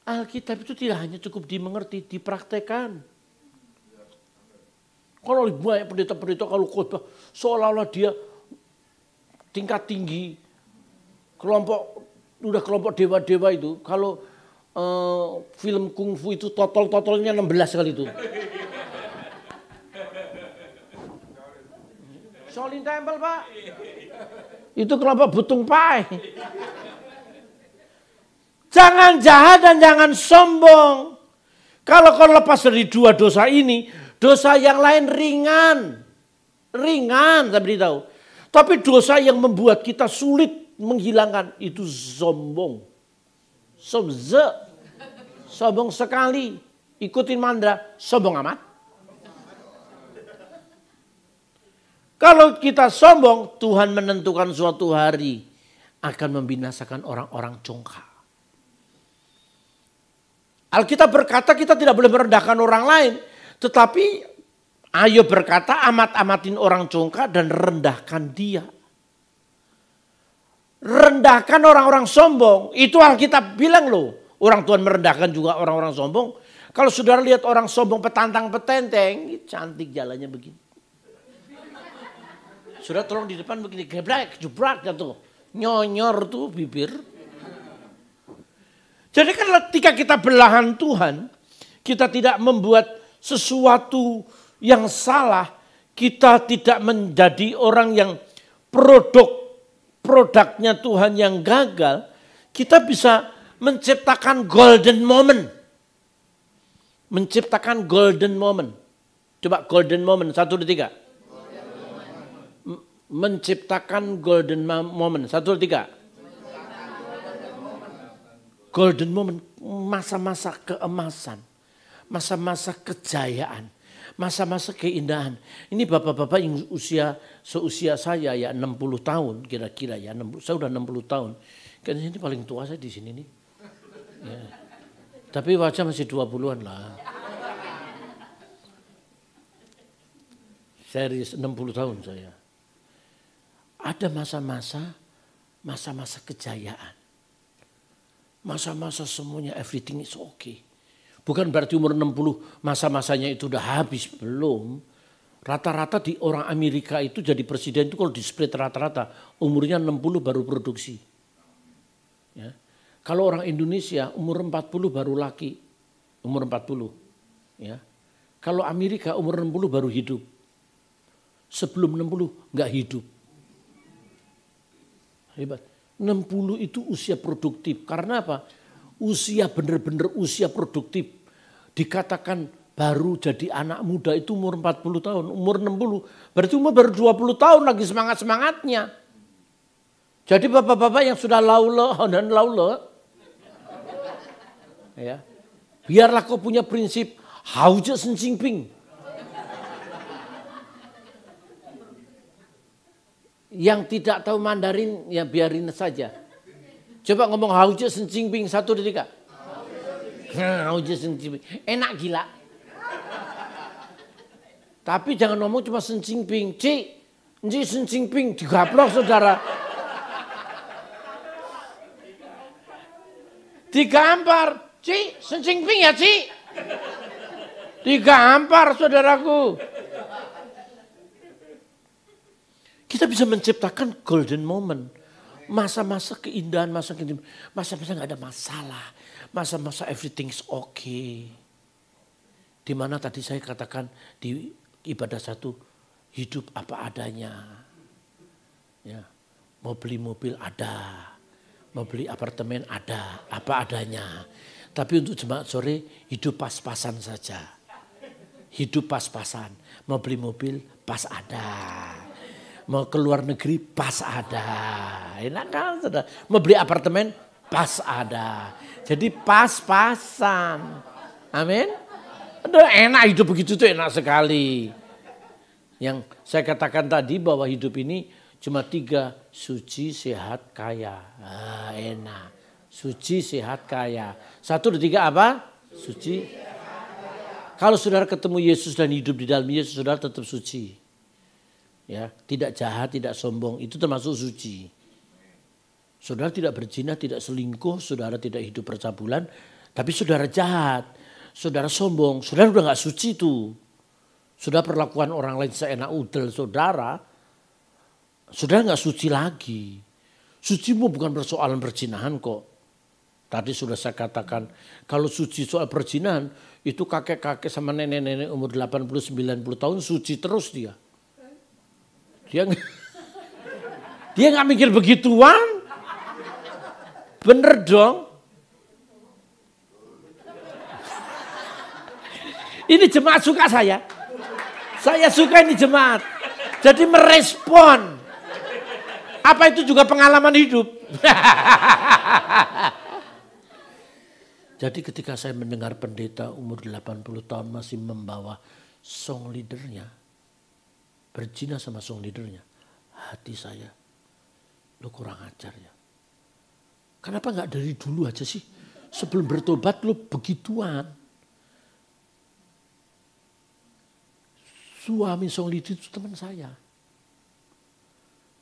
D: Alkitab itu tidak hanya cukup dimengerti, dipraktekan. Kalau banyak pendeta-pendeta kalau khotbah seolah-olah dia tingkat tinggi. Kelompok dewa-dewa itu. Kalau film kungfu itu totalnya 16 kali itu. Shaolin Temple Pak. Itu kelompok Butung Pai. Jangan jahat dan jangan sombong. Kalau kau lepas dari dua dosa ini, dosa yang lain ringan. Ringan saya beritahu. Tapi dosa yang membuat kita sulit menghilangkan itu sombong. Sombong sekali. Ikutin Mandra, sombong amat. Kalau kita sombong, Tuhan menentukan suatu hari akan membinasakan orang-orang congkak. Alkitab berkata kita tidak boleh merendahkan orang lain. Tetapi ayo berkata amat-amatin orang congkak dan rendahkan dia. rendahkan orang-orang sombong. Itu Alkitab bilang loh. Orang Tuhan merendahkan juga orang-orang sombong. Kalau saudara lihat orang sombong petantang petenteng, cantik jalannya begini. Saudara tolong di depan begini, geblek, jebrak gitu. Nyonyor tuh bibir. Jadi kan ketika kita belahan Tuhan, kita tidak membuat sesuatu yang salah, kita tidak menjadi orang yang produknya Tuhan yang gagal, kita bisa menciptakan golden moment. Menciptakan golden moment. Coba golden moment, 1, 2, 3. Menciptakan golden moment, 1, 2, 3. Golden moment, masa-masa keemasan, masa-masa kejayaan, masa-masa keindahan. Ini bapak-bapak yang seusia saya ya 60 tahun kira-kira ya. Saya udah 60 tahun. Kayaknya ini paling tua saya di sini nih. Ya. Tapi wajah masih 20-an lah. Serius 60 tahun saya. Ada masa-masa kejayaan. Masa-masa semuanya everything is okay. Bukan berarti umur 60 masa-masanya itu udah habis, belum. Rata-rata di orang Amerika itu jadi presiden itu kalau di split rata-rata umurnya 60 baru produksi. Ya. Kalau orang Indonesia umur 40 baru laki, umur 40. Ya. Kalau Amerika umur 60 baru hidup. Sebelum 60 nggak hidup. Hebat. 60 itu usia produktif. Karena apa? Usia benar-benar usia produktif. Dikatakan baru jadi anak muda itu umur 40 tahun. Umur 60 berarti umur baru 20 tahun lagi semangat-semangatnya. Jadi bapak-bapak yang sudah laula dan laula. Ya, biarlah kau punya prinsip hauje senjingping. Yang tidak tahu Mandarin ya biarin saja. Coba ngomong hauje senjingping 1, 2, 3. Hauje senjingping. Enak gila. Tapi jangan ngomong cuma senjingping. Nji senjingping digaplok saudara. Digampar. Senjingping ya digampar saudaraku. Kita bisa menciptakan golden moment. Masa-masa keindahan, masa-masa gak ada masalah. Masa-masa everything's okay. Dimana tadi saya katakan di ibadah 1, hidup apa adanya. Ya, mau beli mobil ada. Mau beli apartemen ada, apa adanya. Tapi untuk jemaat sore hidup pas-pasan saja. Hidup pas-pasan. Mau beli mobil pas ada. Mau ke luar negeri pas ada. Enak kan? Mau beli apartemen pas ada. Jadi pas-pasan. Amin. Aduh, enak hidup begitu tuh enak sekali. Yang saya katakan tadi bahwa hidup ini cuma 3. Suci, sehat, kaya. Enak. Suci, sehat, kaya. 1, 2, 3 apa? Suci. Kalau saudara ketemu Yesus dan hidup di dalam Yesus, saudara tetap suci. Ya, tidak jahat, tidak sombong, itu termasuk suci. Saudara tidak berzina, tidak selingkuh, saudara tidak hidup percabulan, tapi saudara jahat, saudara sombong, saudara udah nggak suci itu. Saudara perlakuan orang lain seenak udel saudara nggak suci lagi. Sucimu bukan persoalan perzinahan kok. Tadi sudah saya katakan, kalau suci soal perzinahan, itu kakek-kakek sama nenek-nenek umur 80-90 tahun suci terus dia. Dia nggak mikir begituan. Bener dong. Ini jemaat suka saya. Saya suka ini jemaat. Jadi merespon. Apa itu juga pengalaman hidup. Jadi ketika saya mendengar pendeta umur 80 tahun masih membawa song leadernya. Berzina sama song leadernya. Hati saya, lo kurang ajar ya. Kenapa gak dari dulu aja sih? Sebelum bertobat lo begituan. Suami song leader itu teman saya.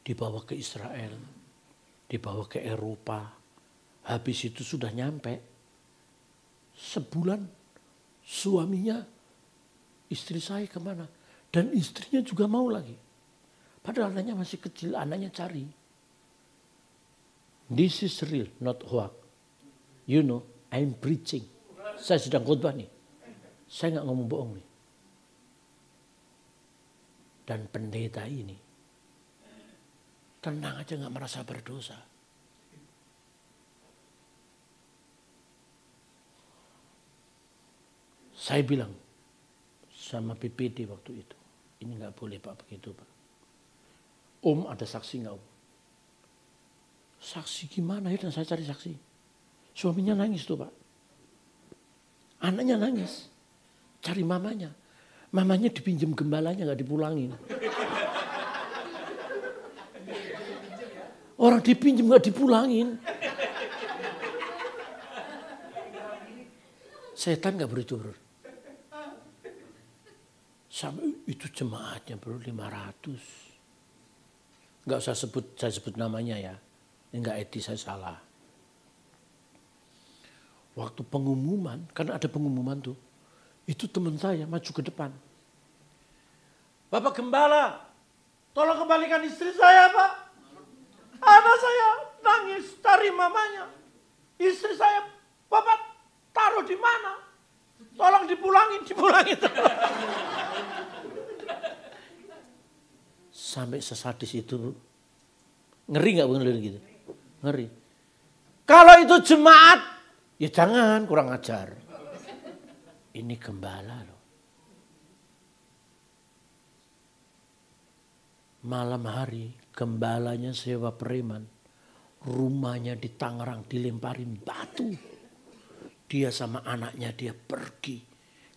D: Dibawa ke Israel. dibawa ke Eropa. Habis itu sudah nyampe. Sebulan suaminya, istri saya kemana? Dan istrinya juga mau lagi. Padahal anaknya masih kecil, anaknya cari. This is real, not hoax. You know, I'm preaching. Saya sedang khotbah nih. Saya nggak ngomong bohong nih. Dan pendeta ini tenang aja nggak merasa berdosa. Saya bilang sama PPD waktu itu, ini nggak boleh Pak begitu Pak. Om ada saksi nggak Om? Saksi gimana ya? Dan saya cari saksi. Suaminya nangis tuh Pak. Anaknya nangis. Cari mamanya. Mamanya dipinjam gembalanya nggak dipulangin. Orang dipinjam nggak dipulangin. Setan nggak begitu bro. Sampai itu jemaatnya bro 500. Nggak usah saya sebut namanya ya. Enggak etis, saya salah. Waktu pengumuman, karena ada pengumuman tuh. Itu teman saya maju ke depan. Bapak Gembala, tolong kembalikan istri saya Pak. Anak saya nangis cari mamanya. Istri saya, Bapak taruh di mana? Tolong dipulangin. Sampai sesadis itu. Ngeri gak bener gitu? Ngeri. Kalau itu jemaat, ya jangan kurang ajar. Ini gembala loh. Malam hari gembalanya sewa preman. Rumahnya di Tangerang dilemparin batu. Dia sama anaknya dia pergi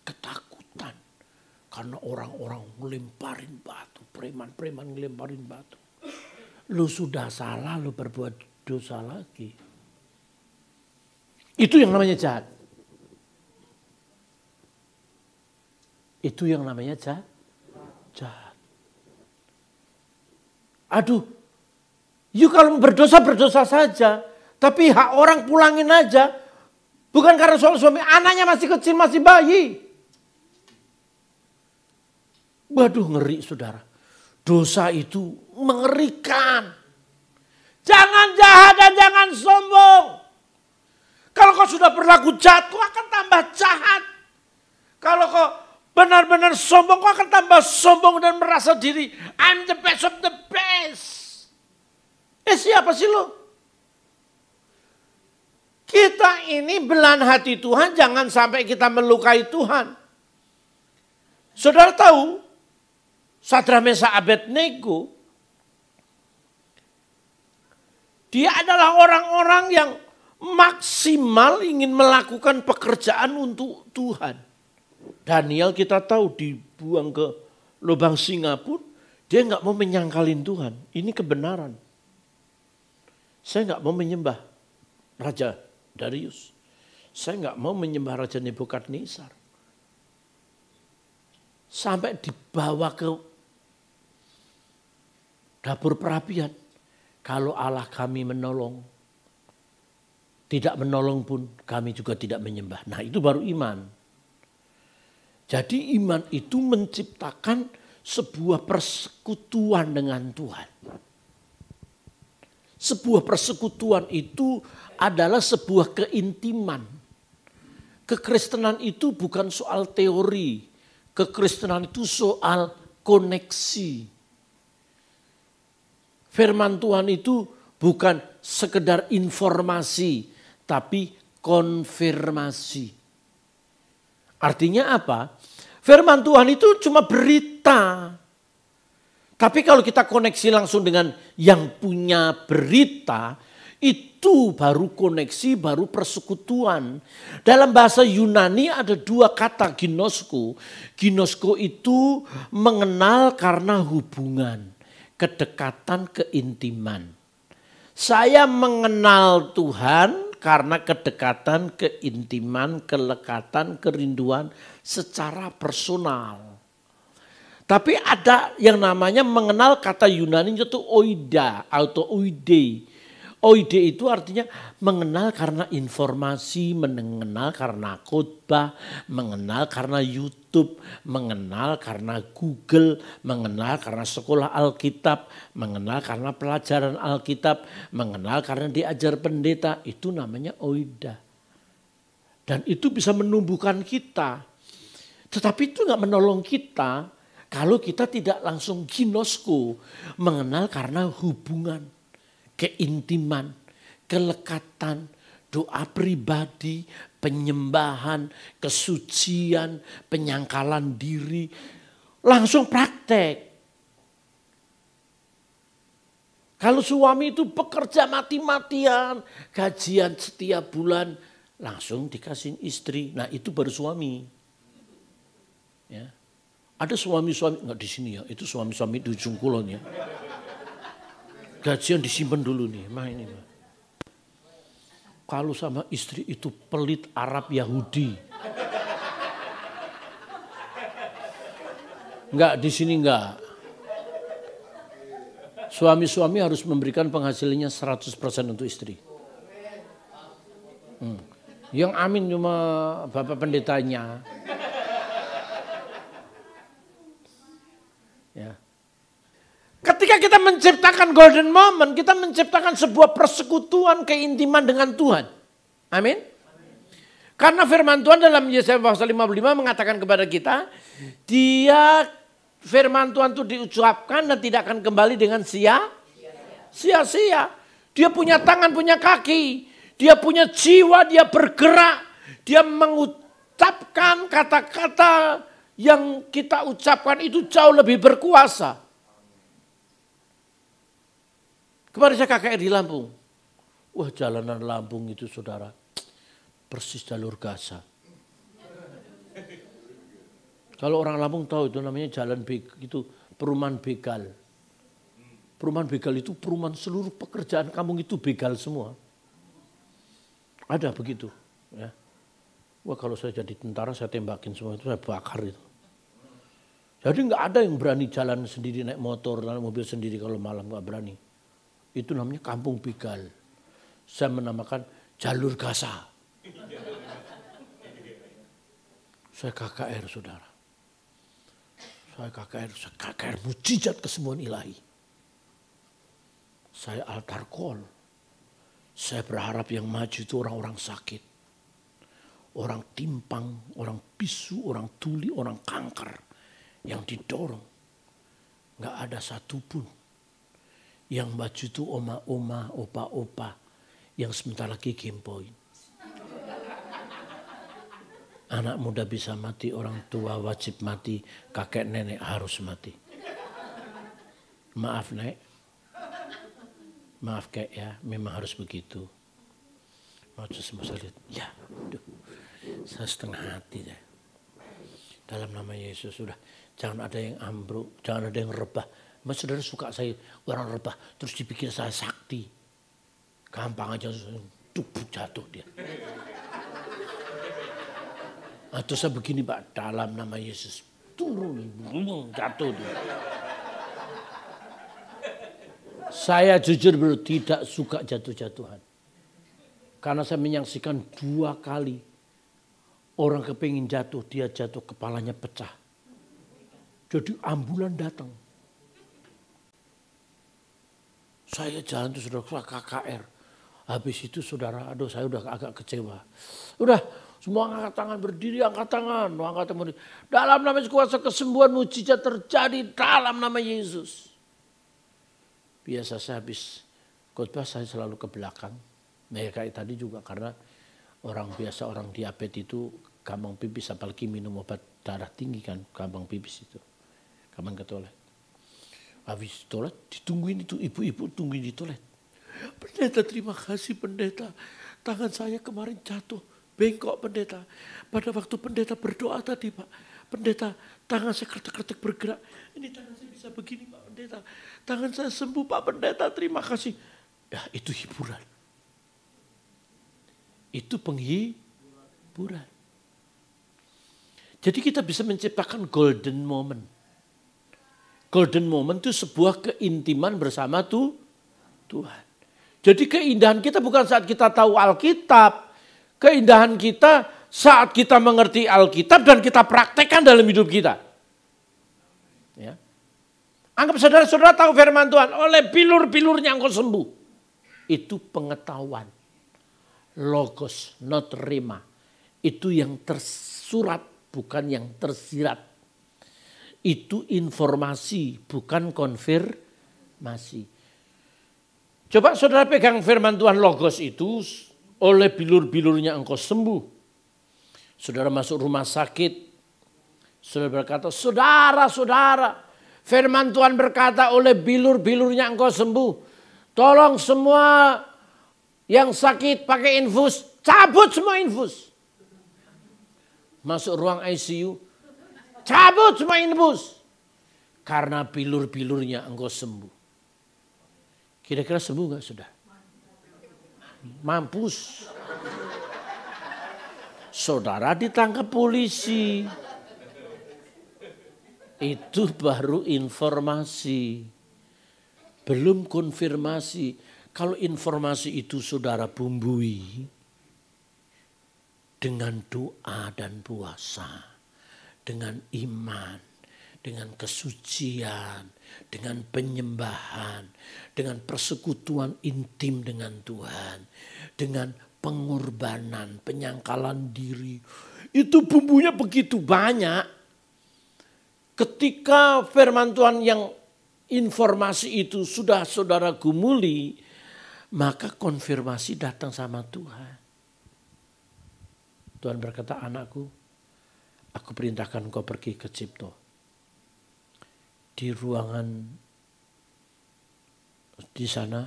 D: ketakutan. Karena orang-orang ngelemparin batu. Preman-preman ngelemparin batu. Lu sudah salah, lu berbuat dosa lagi. Itu yang namanya jahat. Itu yang namanya jahat. Aduh, you kalau berdosa saja. Tapi hak orang pulangin aja. Bukan karena soal suami, anaknya masih kecil, masih bayi. Waduh ngeri saudara. Dosa itu mengerikan. Jangan jahat dan jangan sombong. Kalau kau sudah berlaku jahat, kau akan tambah jahat. Kalau kau benar-benar sombong, kau akan tambah sombong dan merasa diri, I'm the best of the best. Siapa sih lo? Kita ini belahan hati Tuhan, jangan sampai kita melukai Tuhan. Saudara tahu, Sadrah Mesakh Abednego, dia adalah orang-orang yang maksimal ingin melakukan pekerjaan untuk Tuhan. Daniel kita tahu dibuang ke lubang singa pun, dia nggak mau menyangkalin Tuhan. Ini kebenaran. Saya nggak mau menyembah Raja Darius. Saya nggak mau menyembah Raja Nebukadnezar. Sampai dibawa ke dapur perapian. Kalau Allah kami menolong, tidak menolong pun kami juga tidak menyembah. Nah itu baru iman. Jadi iman itu menciptakan sebuah persekutuan dengan Tuhan. Sebuah persekutuan itu adalah sebuah keintiman. Kekristenan itu bukan soal teori. Kekristenan itu soal koneksi. Firman Tuhan itu bukan sekedar informasi, tapi konfirmasi. Artinya apa? Firman Tuhan itu cuma berita. Tapi kalau kita koneksi langsung dengan yang punya berita, itu baru koneksi, baru persekutuan. Dalam bahasa Yunani ada dua kata ginosko. Ginosko itu mengenal karena hubungan. Kedekatan, keintiman. Saya mengenal Tuhan karena kedekatan, keintiman, kelekatan, kerinduan secara personal. Tapi ada yang namanya mengenal kata Yunani itu oida atau oide. Oide itu artinya mengenal karena informasi, mengenal karena khotbah, mengenal karena YouTube, mengenal karena Google, mengenal karena sekolah Alkitab, mengenal karena pelajaran Alkitab, mengenal karena diajar pendeta. Itu namanya oida. Dan itu bisa menumbuhkan kita. Tetapi itu nggak menolong kita kalau kita tidak langsung ginosko, mengenal karena hubungan. Keintiman, kelekatan, doa pribadi, penyembahan, kesucian, penyangkalan diri. Langsung praktek. Kalau suami itu bekerja mati-matian, gajian setiap bulan, langsung dikasih istri. Nah itu baru suami. Ya. Ada suami-suami, enggak di sini ya, itu suami-suami di ujung kulon ya. Gajian disimpan dulu nih, mah ini. Kalau sama istri itu pelit Arab Yahudi. Enggak, di sini enggak. Suami-suami harus memberikan penghasilannya 100% untuk istri. Yang amin cuma bapak pendetanya. Ya. Ketika kita menciptakan golden moment, kita menciptakan sebuah persekutuan keintiman dengan Tuhan. Amin. Karena firman Tuhan dalam Yesaya pasal 55 mengatakan kepada kita, firman Tuhan itu diucapkan dan tidak akan kembali dengan sia-sia. Dia punya tangan, punya kaki, dia punya jiwa, dia bergerak, dia mengucapkan kata-kata yang kita ucapkan itu jauh lebih berkuasa. Kemarin saya KKR di Lampung. Wah, jalanan Lampung itu saudara, persis jalur Gaza. Kalau orang Lampung tahu itu namanya jalan itu perumahan begal. Perumahan begal itu perumahan seluruh pekerjaan kampung itu begal semua. Ada begitu. Ya. Wah, kalau saya jadi tentara saya tembakin semua itu, saya bakar itu. Jadi nggak ada yang berani jalan sendiri naik motor, naik mobil sendiri kalau malam nggak berani. Itu namanya kampung begal. Saya menamakan jalur Gaza. Saya KKR saudara. Saya KKR mujizat kesembuhan ilahi. Saya altar call. Saya berharap yang maju itu orang-orang sakit. Orang timpang, orang bisu, orang tuli, orang kanker. Yang didorong. Nggak ada satupun. Yang maju itu oma-oma, opa-opa. Yang sebentar lagi game point. Anak muda bisa mati, orang tua wajib mati, kakek nenek harus mati. Maaf nek. Maaf kek ya, memang harus begitu. Maju semua saya lihat, ya aduh, saya setengah hati deh. Dalam nama Yesus sudah, jangan ada yang ambruk, jangan ada yang rebah. Mas saudara suka saya orang rebah, terus dipikir saya sakti. Gampang aja, tubuh jatuh dia. Atau saya begini Pak, dalam nama Yesus, turun, jatuh dia. Saya jujur bro, tidak suka jatuh-jatuhan. Karena saya menyaksikan 2 kali orang kepingin jatuh, dia jatuh kepalanya pecah. Jadi ambulan datang. Saya jalan itu saudara KKR. Habis itu saudara, aduh saya udah agak kecewa. Udah semua angkat tangan berdiri, angkat tangan. Dalam nama kuasa kesembuhan mujizat terjadi dalam nama Yesus. Biasa saya habis khotbah saya selalu ke belakang. Nah ya kayak tadi juga karena orang biasa orang diabetes itu gampang pipis apalagi minum obat darah tinggi kan gampang pipis itu. Gampang ke toilet. Habis toilet ditungguin itu ibu-ibu tungguin di toilet. Pendeta terima kasih pendeta. Tangan saya kemarin jatuh. Bengkok pendeta. Pada waktu pendeta berdoa tadi Pak. Pendeta tangan saya kretek-kretek bergerak. Ini tangan saya bisa begini Pak pendeta. Tangan saya sembuh Pak pendeta terima kasih. Ya itu hiburan. Itu penghiburan. Jadi kita bisa menciptakan golden moment. Golden moment itu sebuah keintiman bersama Tuhan. Jadi keindahan kita bukan saat kita tahu Alkitab. Keindahan kita saat kita mengerti Alkitab dan kita praktekkan dalam hidup kita. Ya. Anggap saudara-saudara tahu firman Tuhan. Oleh bilur-bilurnya engkau sembuh. Itu pengetahuan. Logos, not rema. Itu yang tersurat, bukan yang tersirat. Itu informasi, bukan konfirmasi. Coba saudara pegang firman Tuhan logos itu, oleh bilur-bilurnya engkau sembuh. Saudara masuk rumah sakit, saudara berkata, saudara, firman Tuhan berkata oleh bilur-bilurnya engkau sembuh. Tolong semua yang sakit pakai infus, cabut semua infus. Masuk ruang ICU, cabut semua infus. Karena bilur-bilurnya engkau sembuh. Kira-kira sembuh gak sudah? Mampus. Saudara ditangkap polisi. Itu baru informasi. Belum konfirmasi. Kalau informasi itu saudara bumbui. Dengan doa dan puasa. Dengan iman. Dengan kesucian, dengan penyembahan, dengan persekutuan intim dengan Tuhan, dengan pengorbanan, penyangkalan diri. Itu bumbunya begitu banyak. Ketika firman Tuhan yang informasi itu sudah saudara gumuli, maka konfirmasi datang sama Tuhan. Tuhan berkata, anakku, aku perintahkan kau pergi ke Cipto. Di ruangan di sana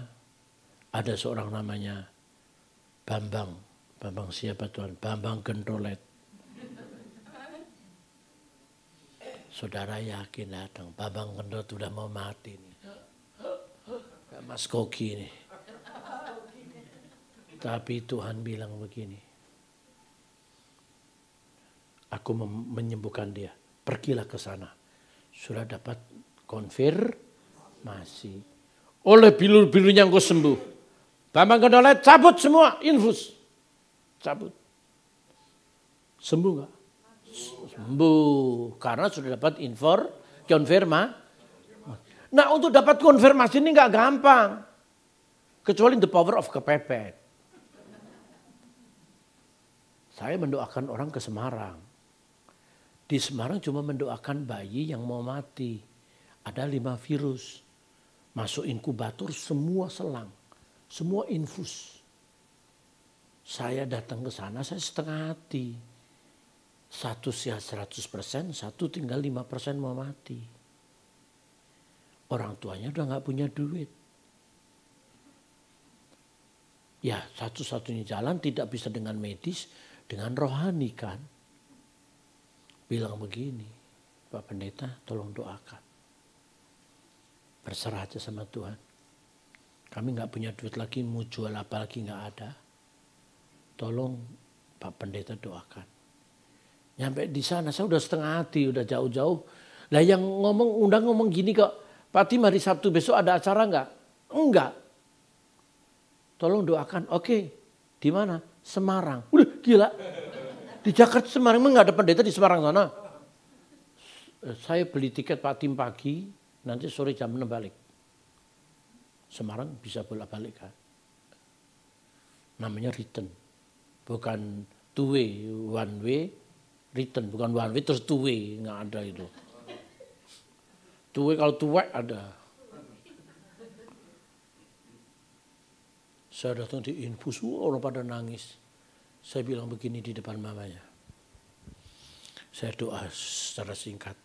D: ada seorang namanya Bambang. Bambang siapa Tuhan? Bambang Gendolet. Saudara yakin datang. Bambang Gendolet sudah mau mati nih. Mas Koki nih. Tapi Tuhan bilang begini. Aku menyembuhkan dia. Pergilah ke sana. Sudah dapat konfirmasi. Oleh bilur-bilurnya engkau sembuh. Bambang Gendolet cabut semua infus. Cabut. Sembuh gak? Sembuh. Karena sudah dapat konfirmasi. Nah untuk dapat konfirmasi ini gak gampang. Kecuali the power of kepepet. Saya mendoakan orang ke Semarang. Di Semarang cuma mendoakan bayi yang mau mati. Ada 5 virus. Masuk inkubator semua selang. Semua infus. Saya datang ke sana saya setengah hati. Satu sihat 100%, satu tinggal 5% mau mati. Orang tuanya udah gak punya duit. Ya satu-satunya jalan tidak bisa dengan medis, dengan rohani kan. Bilang begini, Pak Pendeta tolong doakan. Berserah aja sama Tuhan. Kami gak punya duit lagi, mau jual apa lagi gak ada. Tolong Pak Pendeta doakan. Nyampe di sana saya udah setengah hati, udah jauh-jauh. Lah yang undang ngomong gini kok, Pak Tim hari Sabtu besok ada acara gak? Enggak. Tolong doakan, oke. Di mana? Semarang. Udah gila. Di Jakarta Semarang emang gak ada pendeta di Semarang sana. Saya beli tiket Pak Tim pagi, nanti sore jam 6 balik. Semarang bisa bolak-balik kan. Namanya return. Bukan two way, one way, return. Bukan one way terus two way, gak ada itu. Two way kalau two way ada. Saya datang di infus, orang pada nangis. Saya bilang begini di depan mamanya. Saya doa secara singkat.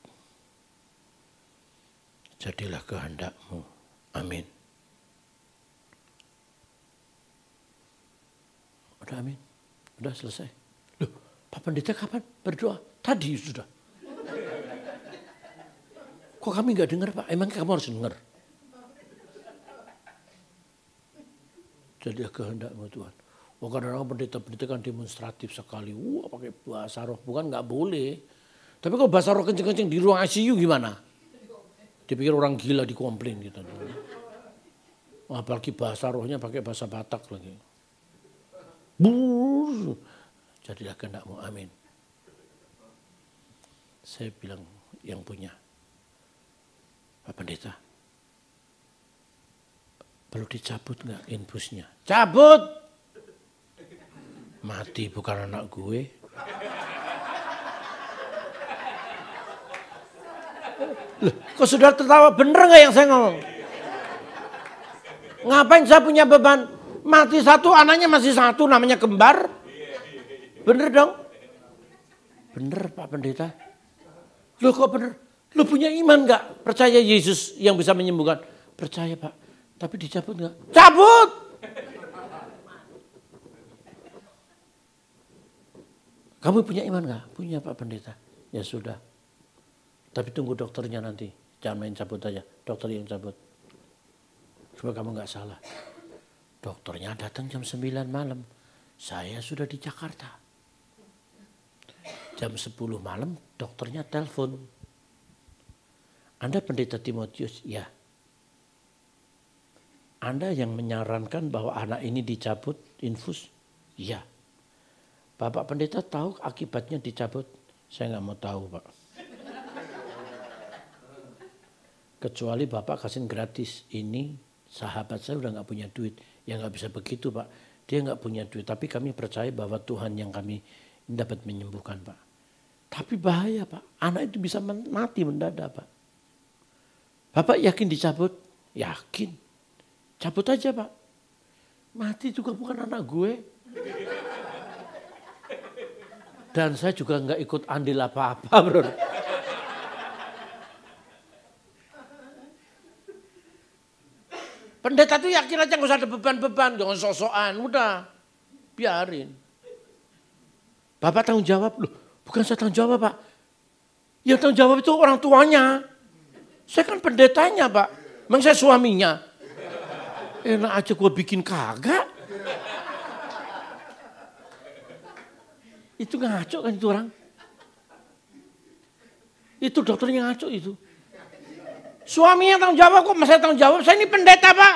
D: Jadilah kehendak-Mu. Amin. Udah amin. Udah selesai. Loh, Pak Pendeta kapan berdoa? Tadi sudah. Kok kami gak dengar Pak? Emang kamu harus dengar. Jadilah kehendak-Mu Tuhan. Oh kadang-kadang pendeta-pendeta kan demonstratif sekali. Wah pakai bahasa roh. Bukan gak boleh. Tapi kalau bahasa roh kenceng-kenceng di ruang ICU gimana? Dipikir orang gila dikomplain gitu. Apalagi bahasa rohnya pakai bahasa Batak lagi. Bur, jadilah kehendakmu, amin. Saya bilang yang punya, Pak Pendeta, perlu dicabut nggak infusnya? Cabut! Mati bukan anak gue. Loh, kok sudah tertawa, bener nggak yang saya ngomong? Ngapain saya punya beban? Mati satu, anaknya masih satu, namanya kembar. Bener dong? Bener Pak Pendeta. Loh kok bener? Lo punya iman nggak? Percaya Yesus yang bisa menyembuhkan? Percaya Pak. Tapi dicabut nggak? Cabut! Kamu punya iman nggak? Punya Pak Pendeta. Ya sudah. Tapi tunggu dokternya nanti. Jangan main cabut aja. Dokter yang cabut. Supaya kamu nggak salah. Dokternya datang jam 9 malam. Saya sudah di Jakarta. Jam 10 malam dokternya telepon. Anda Pendeta Timotius? Ya. Anda yang menyarankan bahwa anak ini dicabut infus? Ya. Bapak Pendeta tahu akibatnya dicabut? Saya nggak mau tahu Pak. Kecuali Bapak kasih gratis. Ini sahabat saya udah nggak punya duit. Ya nggak bisa begitu Pak. Dia nggak punya duit. Tapi kami percaya bahwa Tuhan yang kami dapat menyembuhkan Pak. Tapi bahaya Pak. Anak itu bisa mati mendadak Pak. Bapak yakin dicabut? Yakin. Cabut aja Pak. Mati juga bukan anak gue. Dan saya juga nggak ikut andil apa-apa bro. Pendeta tuh yakin aja nggak usah ada beban-beban, jangan sok-sokan, udah biarin. Bapak tanggung jawab loh, bukan saya tanggung jawab Pak. Ya tanggung jawab itu orang tuanya. Saya kan pendetanya Pak, memang saya suaminya. Enak aja gue bikin kagak. Itu ngaco kan itu orang. Itu dokternya ngaco itu. Suaminya tanggung jawab kok, saya tanggung jawab. Saya ini pendeta Pak.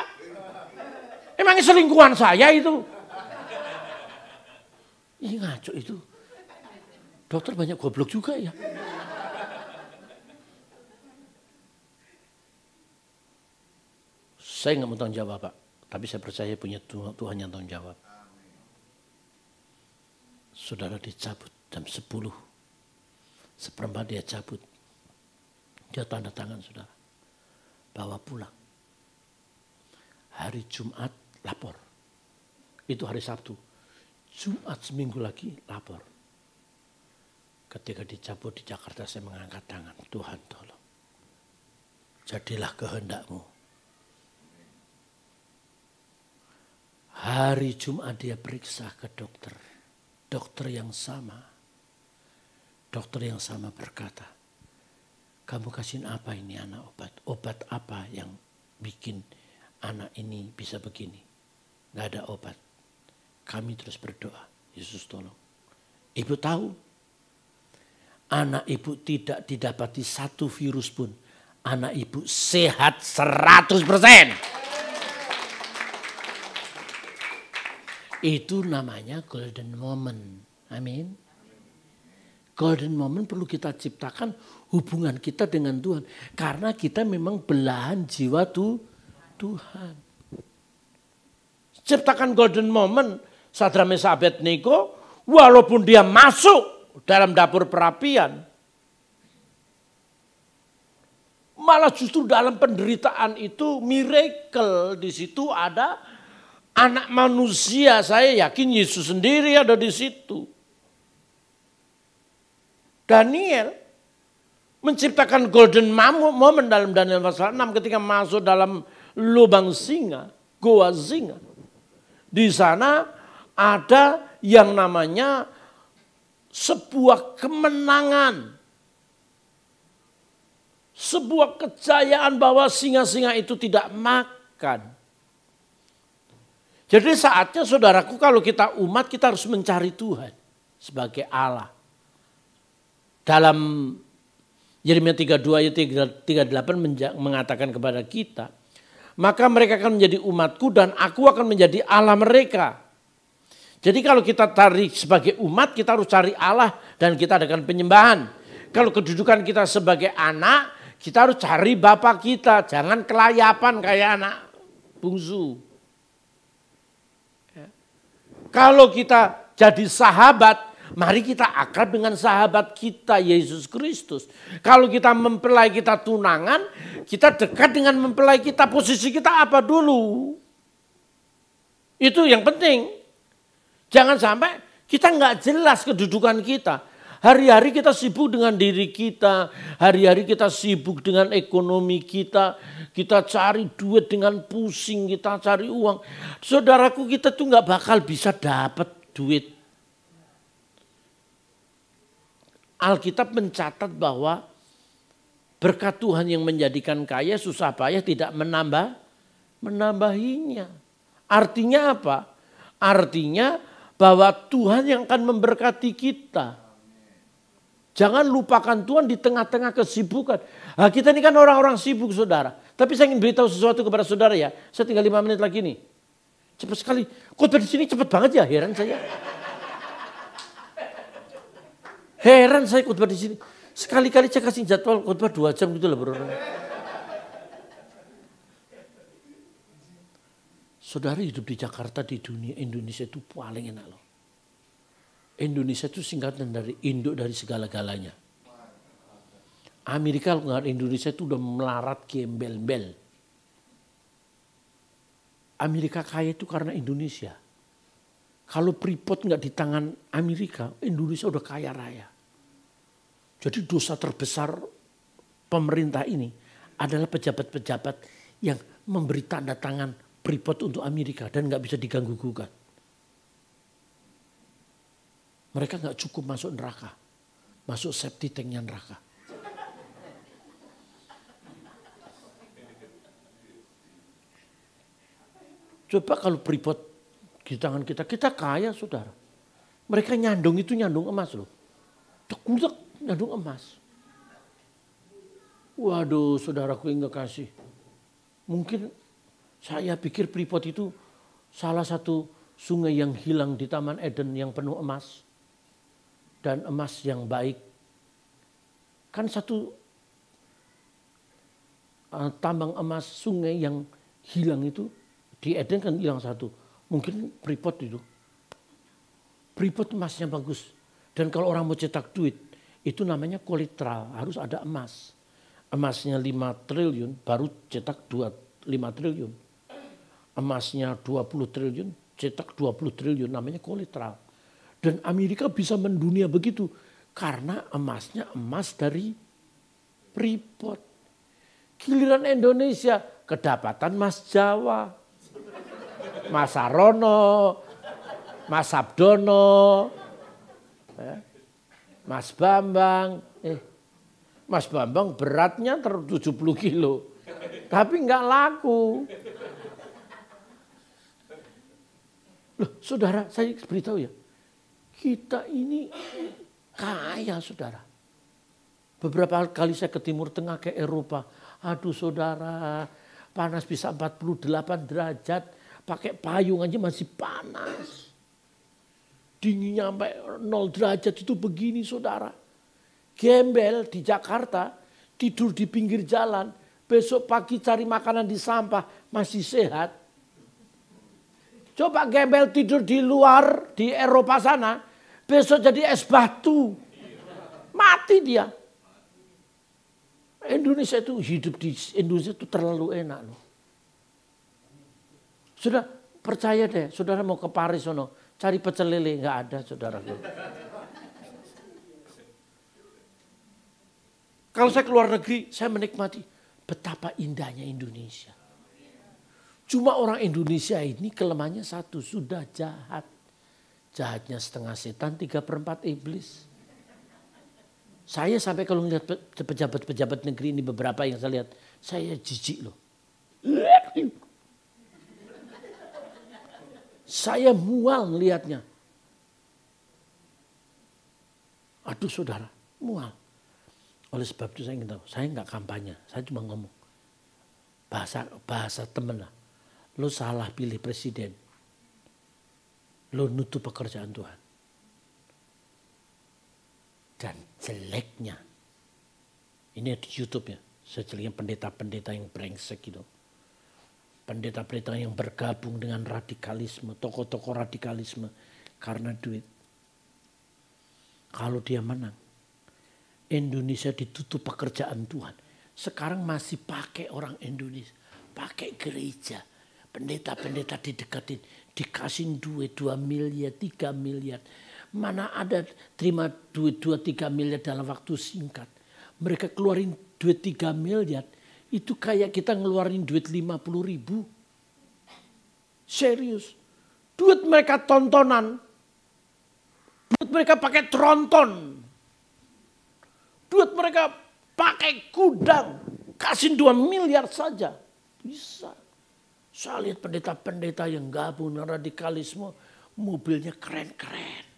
D: Emangnya selingkuhan saya itu. Ini ngaco itu. Dokter banyak goblok juga ya. Saya nggak mau tanggung jawab Pak. Tapi saya percaya punya Tuhan yang tanggung jawab. Saudara dicabut jam 10. Seperempat dia cabut. Dia tanda tangan saudara. Bawa pulang. Hari Jumat lapor. Itu hari Sabtu. Jumat seminggu lagi lapor. Ketika dicabut di Jakarta saya mengangkat tangan. Tuhan tolong. Jadilah kehendakmu. Hari Jumat dia periksa ke dokter. Dokter yang sama. Dokter yang sama berkata. Kamu kasihin apa ini anak obat? Obat apa yang bikin anak ini bisa begini? Gak ada obat. Kami terus berdoa. Yesus tolong. Ibu tahu. Anak ibu tidak didapati satu virus pun. Anak ibu sehat 100%. Itu namanya golden moment. Amin. Golden moment perlu kita ciptakan hubungan kita dengan Tuhan. Karena kita memang belahan jiwa Tuhan. Ciptakan golden moment. Sadrak Mesak Abednego walaupun dia masuk dalam dapur perapian. Malah justru dalam penderitaan itu miracle. Di situ ada anak manusia. Saya yakin Yesus sendiri ada di situ. Daniel menciptakan golden moment dalam Daniel pasal 6 ketika masuk dalam lubang singa, goa singa. Di sana ada yang namanya sebuah kemenangan. Sebuah kejayaan bahwa singa-singa itu tidak makan. Jadi saatnya saudaraku kalau kita umat kita harus mencari Tuhan sebagai Allah. Dalam Yeremia 32 ayat 38 mengatakan kepada kita maka mereka akan menjadi umatku dan aku akan menjadi Allah mereka. Jadi kalau kita cari sebagai umat, kita harus cari Allah dan kita adakan penyembahan. Kalau kedudukan kita sebagai anak, kita harus cari Bapa kita. Jangan kelayapan kayak anak bungsu. Kalau kita jadi sahabat, mari kita akrab dengan sahabat kita Yesus Kristus. Kalau kita mempelai kita tunangan, kita dekat dengan mempelai kita. Posisi kita apa dulu? Itu yang penting. Jangan sampai kita nggak jelas kedudukan kita. Hari-hari kita sibuk dengan diri kita. Hari-hari kita sibuk dengan ekonomi kita. Kita cari duit dengan pusing, kita cari uang. Saudaraku, kita tuh nggak bakal bisa dapat duit. Alkitab mencatat bahwa berkat Tuhan yang menjadikan kaya, susah payah tidak menambahinya. Artinya apa? Artinya bahwa Tuhan yang akan memberkati kita. Jangan lupakan Tuhan di tengah-tengah kesibukan. Nah, kita ini kan orang-orang sibuk, saudara. Tapi saya ingin beritahu sesuatu kepada saudara ya. Saya tinggal 5 menit lagi nih. Cepat sekali. Khotbah di sini cepat banget ya, heran saya. Heran saya khotbah di sini. Sekali-kali saya kasih jadwal khotbah 2 jam gitu loh, bro. Saudara hidup di Jakarta, di dunia Indonesia itu paling enak loh. Indonesia itu singkatan dari induk dari segala-galanya. Amerika kalau Indonesia itu udah melarat gembel-bel. Amerika kaya itu karena Indonesia. Kalau Freeport nggak di tangan Amerika, Indonesia udah kaya raya. Jadi dosa terbesar pemerintah ini adalah pejabat-pejabat yang memberi tanda tangan Freeport untuk Amerika dan nggak bisa diganggu-gugat. Mereka nggak cukup masuk neraka, masuk septic tanknya neraka. Coba kalau Freeport di tangan kita, kita kaya saudara. Mereka nyandung itu nyandung emas loh. Tegulak nyandung emas. Waduh saudaraku yang kekasih. Mungkin saya pikir Freeport itu salah satu sungai yang hilang di Taman Eden yang penuh emas. Dan emas yang baik. Kan satu tambang emas sungai yang hilang itu di Eden kan hilang satu. Mungkin Freeport itu. Freeport emasnya bagus. Dan kalau orang mau cetak duit itu namanya kolateral, harus ada emas. Emasnya 5 triliun baru cetak 5 triliun. Emasnya 20 triliun cetak 20 triliun namanya kolateral. Dan Amerika bisa mendunia begitu karena emasnya emas dari Freeport. Giliran Indonesia kedapatan Mas Jawa, Mas Sarono, Mas Abdono, Mas Bambang. Mas Bambang beratnya 70 kilo, tapi nggak laku. Loh, saudara, saya beritahu ya. Kita ini kaya saudara. Beberapa kali saya ke Timur Tengah, ke Eropa. Aduh saudara, panas bisa 48 derajat. Pakai payung aja masih panas. Dinginnya sampai 0 derajat itu begini saudara. Gembel di Jakarta, tidur di pinggir jalan. Besok pagi cari makanan di sampah, masih sehat. Coba gembel tidur di luar, di Eropa sana. Besok jadi es batu. Mati dia. Indonesia itu hidup di Indonesia itu terlalu enak loh. Sudah percaya deh, saudara mau ke Paris sono, cari pecel lele, nggak ada saudara. Kalau saya keluar negeri, saya menikmati betapa indahnya Indonesia. Cuma orang Indonesia ini kelemahannya satu, sudah jahat. Jahatnya setengah setan, 3/4 iblis. Saya sampai kalau melihat pejabat-pejabat negeri ini beberapa yang saya lihat, saya jijik loh. Saya mual melihatnya. Aduh saudara, mual. Oleh sebab itu saya ingin tahu, saya nggak kampanye, saya cuma ngomong. Bahasa temen lah. Lo salah pilih presiden. Lo nutup pekerjaan Tuhan. Dan jeleknya, ini di YouTube ya, sejeleknya pendeta-pendeta yang brengsek gitu. Pendeta-pendeta yang bergabung dengan radikalisme, tokoh-tokoh radikalisme karena duit. Kalau dia menang, Indonesia ditutup pekerjaan Tuhan. Sekarang masih pakai orang Indonesia, pakai gereja. Pendeta-pendeta didekatin, dikasih duit 2 miliar, 3 miliar. Mana ada terima duit 2-3 miliar dalam waktu singkat. Mereka keluarin duit 3 miliar. Itu kayak kita ngeluarin duit 50.000. Serius. Duit mereka tontonan. Duit mereka pakai tronton. Duit mereka pakai gudang. Kasih 2 miliar saja. Bisa. Saya lihat pendeta-pendeta yang gabung dengan radikalisme. Mobilnya keren-keren.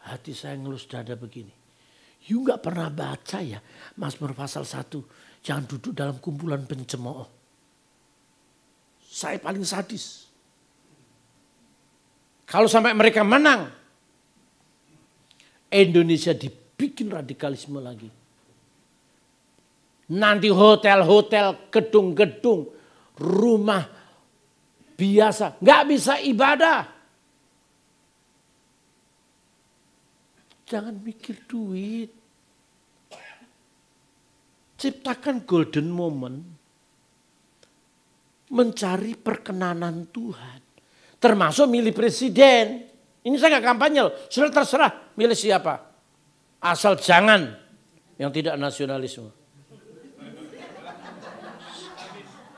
D: Hati saya ngelus dada begini. You gak pernah baca ya Mazmur pasal 1. Jangan duduk dalam kumpulan pencemooh. Saya paling sadis. Kalau sampai mereka menang. Indonesia dibikin radikalisme lagi. Nanti hotel-hotel, gedung-gedung, rumah biasa. Gak bisa ibadah. Jangan mikir duit. Ciptakan golden moment. Mencari perkenanan Tuhan. Termasuk milih presiden. Ini saya gak kampanye loh. Sudah terserah milih siapa. Asal jangan yang tidak nasionalisme.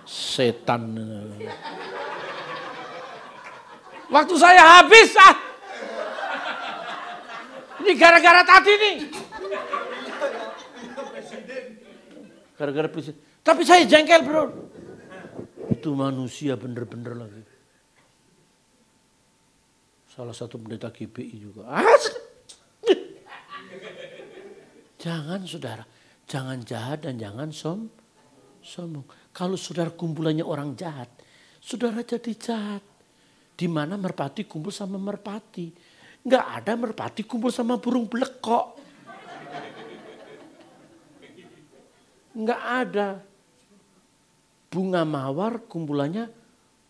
D: Setan. Waktu saya habis ah. Ini gara-gara tadi nih. Gara-gara presiden. Tapi saya jengkel bro. Itu manusia bener-bener lagi. Salah satu pendeta GBI juga. Jangan saudara. Jangan jahat dan jangan sombong. Kalau saudara kumpulannya orang jahat. Saudara jadi jahat. Di mana merpati kumpul sama merpati. Nggak ada merpati kumpul sama burung belekok. Nggak ada. Bunga mawar kumpulannya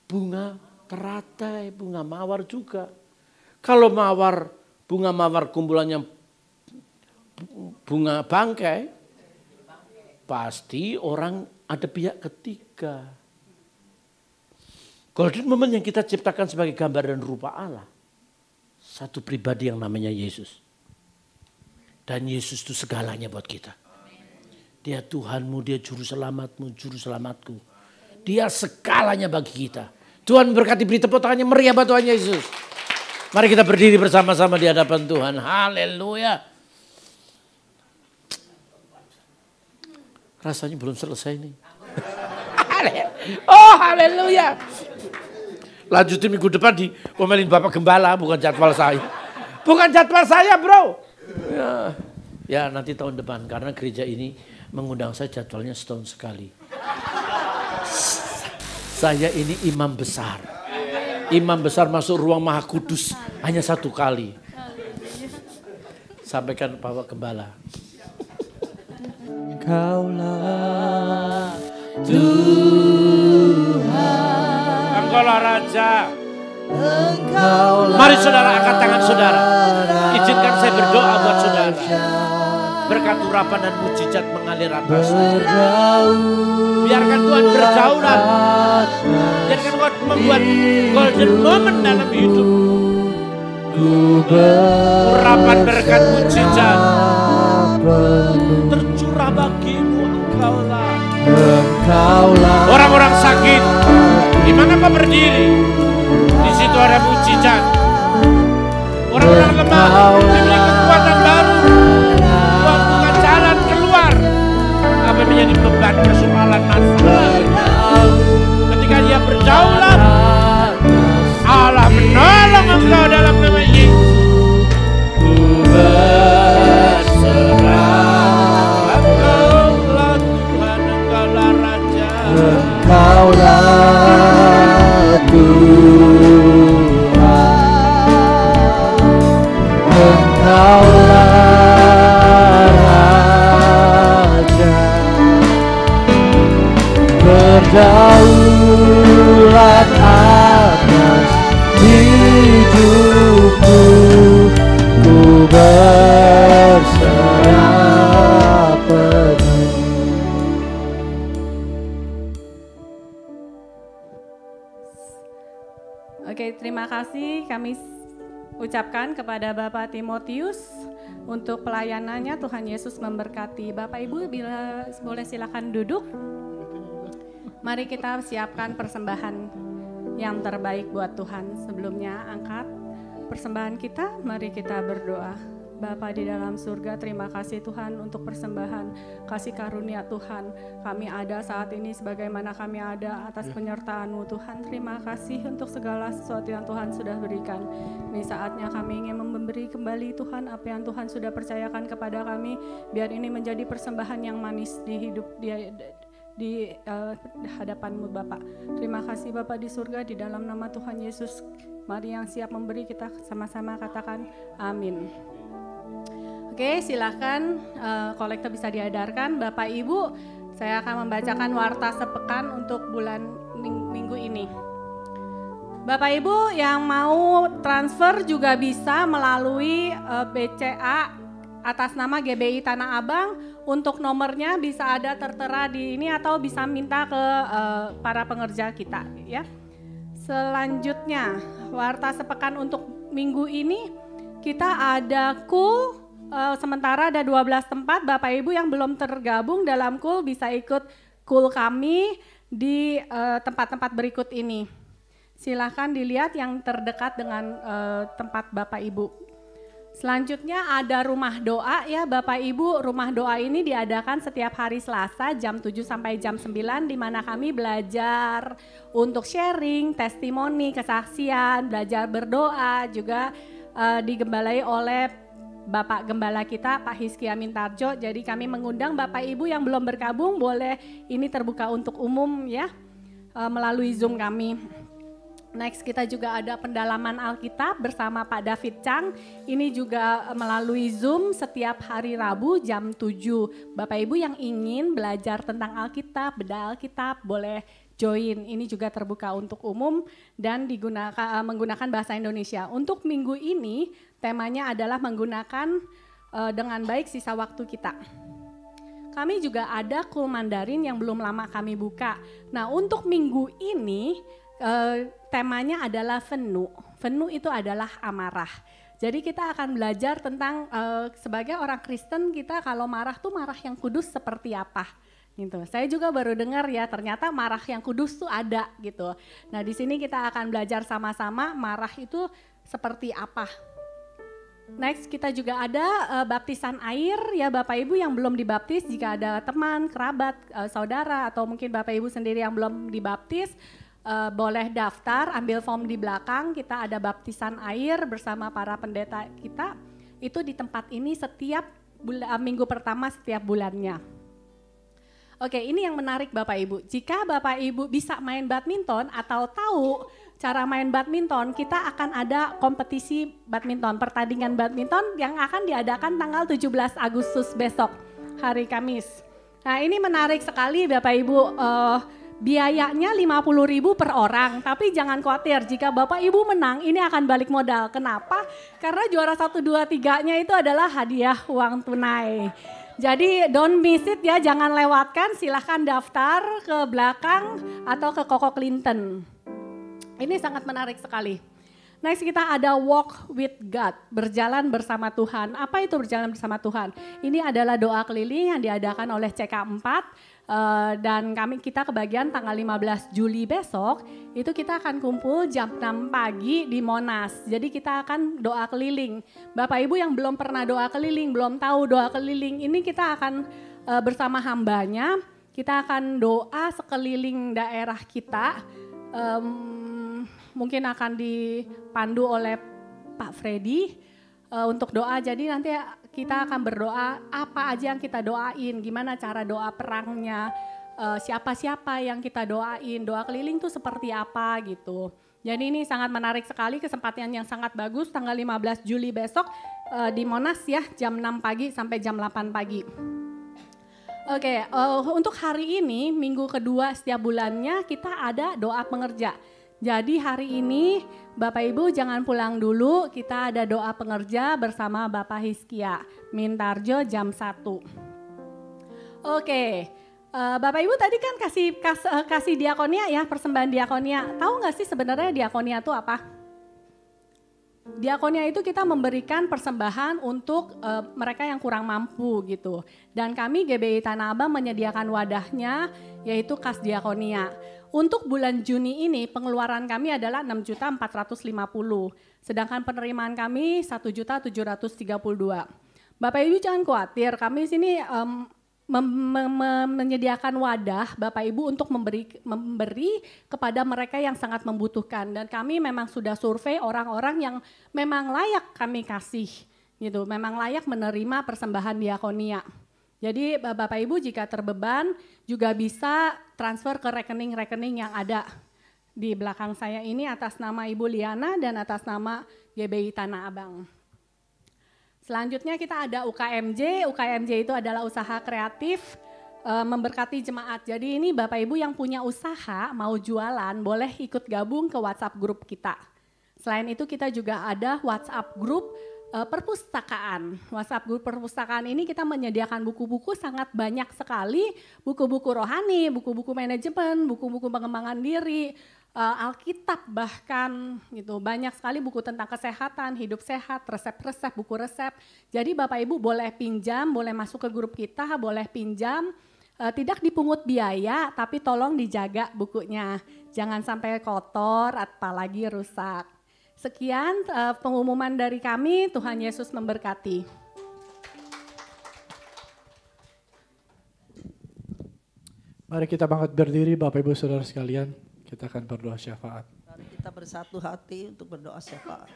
D: bunga teratai, bunga mawar juga. Kalau bunga mawar kumpulannya bunga bangkai, pasti orang ada pihak ketiga. Golden moment yang kita ciptakan sebagai gambar dan rupa Allah. Satu pribadi yang namanya Yesus. Dan Yesus itu segalanya buat kita. Dia Tuhanmu, dia juru selamatmu, juru selamatku. Dia segalanya bagi kita. Tuhan berkati, beri tepuk tangannya meriah buat Tuhan Yesus. Mari kita berdiri bersama-sama di hadapan Tuhan. Haleluya. Rasanya belum selesai nih. Oh haleluya. Lanjutin minggu depan di omelin Bapak Gembala, bukan jadwal saya. Bukan jadwal saya bro. Ya nanti tahun depan karena gereja ini mengundang saya jadwalnya setahun sekali. Saya ini imam besar. Imam besar masuk ruang Maha Kudus hanya 1 kali. Sampaikan Bapak Gembala.
A: Engkaulah Tuhan.
D: Engkaulah Raja.
A: Engkaulah.
D: Mari saudara angkat tangan saudara. Izinkan saya berdoa buat saudara. Berkat urapan dan mujizat mengalir atasmu. Biarkan Tuhan berdaulat. Biarkan Tuhan membuat golden moment dalam hidup. Urapan berkat mujizat tercurah bagimu. Engkaulah. Orang-orang sakit, di mana kau berdiri? Di situ ada mujizat. Orang-orang lemah diberi kekuatan baru. Tuhan buka jalan keluar. Apa yang menjadi beban, persoalan, masalah. Ketika dia berdaulat, Allah menolong engkau dalam nama Yesus. Berserah. Engkaulah Tuhan, engkaulah Raja.
A: Engkaulah Raja, berdaulat atas hidupku, ku berserah penuh.
E: Oke, terima kasih kami ucapkan kepada Bapak Timotius untuk pelayanannya. Tuhan Yesus memberkati. Bapak Ibu bila boleh silakan duduk. Mari kita siapkan persembahan yang terbaik buat Tuhan. Sebelumnya angkat persembahan kita, mari kita berdoa. Bapa di dalam surga, terima kasih Tuhan untuk persembahan kasih karunia Tuhan. Kami ada saat ini sebagaimana kami ada atas penyertaan-Mu Tuhan. Terima kasih untuk segala sesuatu yang Tuhan sudah berikan. Ini saatnya kami ingin memberi kembali Tuhan apa yang Tuhan sudah percayakan kepada kami. Biar ini menjadi persembahan yang manis di hidup di hadapan-Mu Bapak. Terima kasih Bapak di surga, di dalam nama Tuhan Yesus. Mari yang siap memberi kita sama-sama katakan amin. Oke, silakan kolektor bisa diedarkan. Bapak Ibu, saya akan membacakan warta sepekan untuk bulan minggu ini. Bapak Ibu yang mau transfer juga bisa melalui BCA atas nama GBI Tanah Abang. Untuk nomornya bisa ada tertera di ini atau bisa minta ke para pengerja kita ya. Selanjutnya, warta sepekan untuk minggu ini kita ada KUL. Sementara ada 12 tempat. Bapak Ibu yang belum tergabung dalam KUL bisa ikut KUL kami di tempat-tempat berikut ini. Silahkan dilihat yang terdekat dengan tempat Bapak Ibu. Selanjutnya ada rumah doa ya Bapak Ibu. Rumah doa ini diadakan setiap hari Selasa jam 7 sampai jam 9 di mana kami belajar untuk sharing, testimoni, kesaksian, belajar berdoa, juga digembalai oleh Bapak Gembala kita Pak Hizkia Mintarjo. Jadi kami mengundang Bapak Ibu yang belum bergabung boleh, ini terbuka untuk umum ya melalui Zoom kami. Next kita juga ada pendalaman Alkitab bersama Pak David Chang. Ini juga melalui Zoom setiap hari Rabu jam 7. Bapak Ibu yang ingin belajar tentang Alkitab, bedah Alkitab boleh join. Ini juga terbuka untuk umum dan menggunakan bahasa Indonesia. Untuk minggu ini temanya adalah menggunakan dengan baik sisa waktu kita. Kami juga ada KUL Mandarin yang belum lama kami buka. Nah untuk minggu ini temanya adalah Venu. Venu itu adalah amarah. Jadi kita akan belajar tentang sebagai orang Kristen kita kalau marah tuh marah yang kudus seperti apa. Gitu. Saya juga baru dengar ya ternyata marah yang kudus tuh ada gitu. Nah di sini kita akan belajar sama-sama marah itu seperti apa. Next kita juga ada baptisan air ya Bapak Ibu yang belum dibaptis, jika ada teman, kerabat, saudara atau mungkin Bapak Ibu sendiri yang belum dibaptis, boleh daftar, ambil form di belakang. Kita ada baptisan air bersama para pendeta kita. Itu di tempat ini setiap minggu pertama setiap bulannya. Oke, ini yang menarik Bapak Ibu. Jika Bapak Ibu bisa main badminton atau tahu cara main badminton, kita akan ada kompetisi badminton, pertandingan badminton yang akan diadakan tanggal 17 Agustus besok, hari Kamis. Nah ini menarik sekali Bapak Ibu, biayanya 50.000 per orang, tapi jangan khawatir jika Bapak Ibu menang ini akan balik modal. Kenapa? Karena juara 1, 2, 3-nya itu adalah hadiah uang tunai. Jadi don't miss it ya, jangan lewatkan, silahkan daftar ke belakang atau ke Koko Clinton. Ini sangat menarik sekali. Next kita ada walk with God, berjalan bersama Tuhan. Apa itu berjalan bersama Tuhan? Ini adalah doa keliling yang diadakan oleh CK4 dan kita kebagian tanggal 15 Juli besok. Itu kita akan kumpul jam 6 pagi di Monas. Jadi kita akan doa keliling. Bapak Ibu yang belum pernah doa keliling, belum tahu doa keliling, ini kita akan bersama hambanya. Kita akan doa sekeliling daerah kita. Mungkin akan dipandu oleh Pak Freddy untuk doa. Jadi nanti kita akan berdoa apa aja yang kita doain, gimana cara doa perangnya, siapa-siapa yang kita doain, doa keliling tuh seperti apa gitu. Jadi ini sangat menarik sekali, kesempatan yang sangat bagus tanggal 15 Juli besok di Monas ya, jam 6 pagi sampai jam 8 pagi. Oke, untuk hari ini minggu kedua setiap bulannya kita ada doa pengerja. Jadi hari ini Bapak Ibu jangan pulang dulu, kita ada doa pengerja bersama Bapak Hizkia Mintarjo jam 1. Oke. Bapak Ibu tadi kan kasih diakonia ya, persembahan diakonia. Tahu nggak sih sebenarnya diakonia itu apa? Diakonia itu kita memberikan persembahan untuk mereka yang kurang mampu gitu. Dan kami GBI Tanah Abang menyediakan wadahnya yaitu kas diakonia. Untuk bulan Juni ini pengeluaran kami adalah 6.450. Sedangkan penerimaan kami 1.732. Bapak Ibu jangan khawatir, kami sini menyediakan wadah Bapak Ibu untuk memberi kepada mereka yang sangat membutuhkan, dan kami memang sudah survei orang-orang yang memang layak kami kasih gitu, memang layak menerima persembahan diakonia. Jadi Bapak Ibu jika terbeban juga bisa transfer ke rekening-rekening yang ada di belakang saya ini atas nama Ibu Liana dan atas nama GBI Tanah Abang. Selanjutnya kita ada UKMJ. UKMJ itu adalah usaha kreatif memberkati jemaat. Jadi ini Bapak Ibu yang punya usaha mau jualan boleh ikut gabung ke WhatsApp grup kita. Selain itu kita juga ada WhatsApp grup perpustakaan. WhatsApp grup perpustakaan ini kita menyediakan buku-buku sangat banyak sekali. Buku-buku rohani, buku-buku manajemen, buku-buku pengembangan diri, Alkitab bahkan gitu, banyak sekali buku tentang kesehatan, hidup sehat, resep-resep, buku resep. Jadi Bapak Ibu boleh pinjam, boleh masuk ke grup kita, boleh pinjam, tidak dipungut biaya tapi tolong dijaga bukunya. Jangan sampai kotor apalagi rusak. Sekian pengumuman dari kami, Tuhan Yesus memberkati.
B: Mari kita bangkit berdiri Bapak Ibu Saudara sekalian. Kita akan berdoa syafaat.
F: Mari kita bersatu hati untuk berdoa syafaat.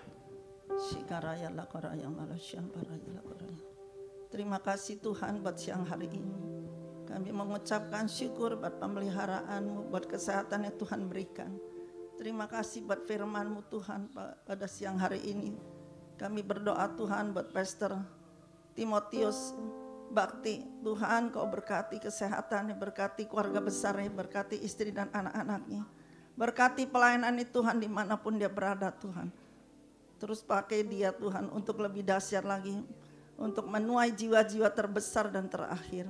F: Shikaraya lakoraya malasyam paraya lakoraya. Terima kasih Tuhan buat siang hari ini. Kami mengucapkan syukur buat pemeliharaan-Mu, buat kesehatan yang Tuhan berikan. Terima kasih buat firman-Mu Tuhan pada siang hari ini. Kami berdoa Tuhan buat Pastor Timotius Bakti. Tuhan Kau berkati kesehatannya, berkati keluarga besarnya, berkati istri dan anak-anaknya. Berkati pelayanannya Tuhan dimanapun dia berada Tuhan. Terus pakai dia Tuhan untuk lebih dahsyat lagi. Untuk menuai jiwa-jiwa terbesar dan terakhir.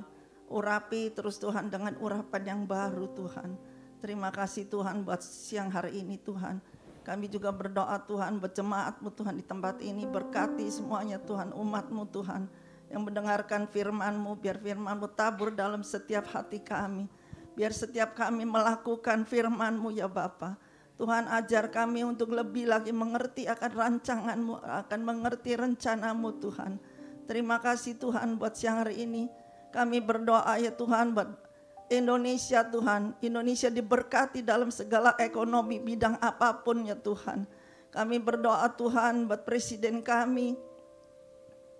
F: Urapi terus Tuhan dengan urapan yang baru Tuhan. Terima kasih Tuhan buat siang hari ini Tuhan. Kami juga berdoa Tuhan buat jemaat-Mu Tuhan di tempat ini. Berkati semuanya Tuhan, umat-Mu Tuhan. Yang mendengarkan firman-Mu, biar firman-Mu tabur dalam setiap hati kami. Biar setiap kami melakukan firman-Mu ya Bapa. Tuhan ajar kami untuk lebih lagi mengerti akan rancangan-Mu, akan mengerti rencana-Mu Tuhan. Terima kasih Tuhan buat siang hari ini. Kami berdoa ya Tuhan buat Indonesia Tuhan. Indonesia diberkati dalam segala ekonomi bidang apapun ya Tuhan. Kami berdoa Tuhan buat presiden kami,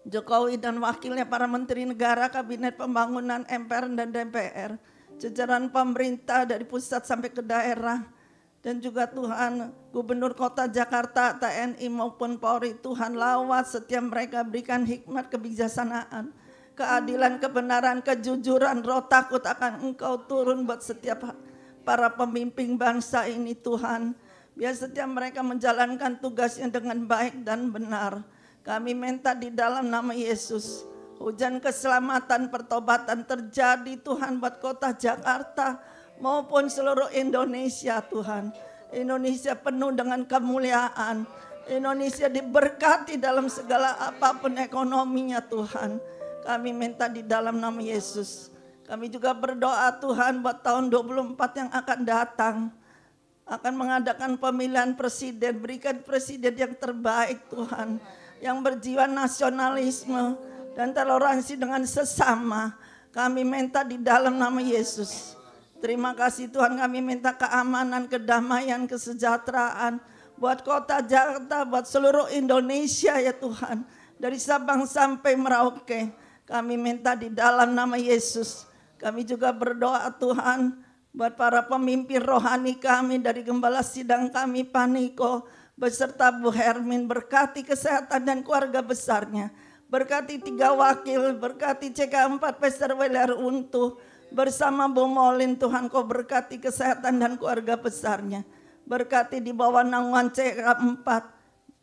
F: Jokowi dan wakilnya, para menteri negara, kabinet pembangunan, MPR dan DPR. Jajaran pemerintah dari pusat sampai ke daerah, dan juga Tuhan Gubernur Kota Jakarta, TNI maupun Polri, Tuhan lawat setiap mereka, berikan hikmat kebijaksanaan, keadilan, kebenaran, kejujuran, roh takut akan Engkau turun buat setiap para pemimpin bangsa ini Tuhan. Biar setiap mereka menjalankan tugasnya dengan baik dan benar. Kami minta di dalam nama Yesus, hujan keselamatan, pertobatan terjadi Tuhan buat kota Jakarta maupun seluruh Indonesia Tuhan. Indonesia penuh dengan kemuliaan. Indonesia diberkati dalam segala apapun ekonominya Tuhan. Kami minta di dalam nama Yesus. Kami juga berdoa Tuhan buat tahun 24 yang akan datang. Akan mengadakan pemilihan presiden. Berikan presiden yang terbaik Tuhan. Yang berjiwa nasionalisme dan toleransi dengan sesama. Kami minta di dalam nama Yesus. Terima kasih Tuhan, kami minta keamanan, kedamaian, kesejahteraan buat kota Jakarta, buat seluruh Indonesia ya Tuhan. Dari Sabang sampai Merauke, kami minta di dalam nama Yesus. Kami juga berdoa Tuhan buat para pemimpin rohani kami dari Gembala Sidang kami Paniko, beserta Bu Hermin, berkati kesehatan dan keluarga besarnya. Berkati 3 wakil, berkati CK4 Pastor Weler Untuh, bersama Bu Molin Tuhan Kau berkati kesehatan dan keluarga besarnya. Berkati di bawah naungan CK4,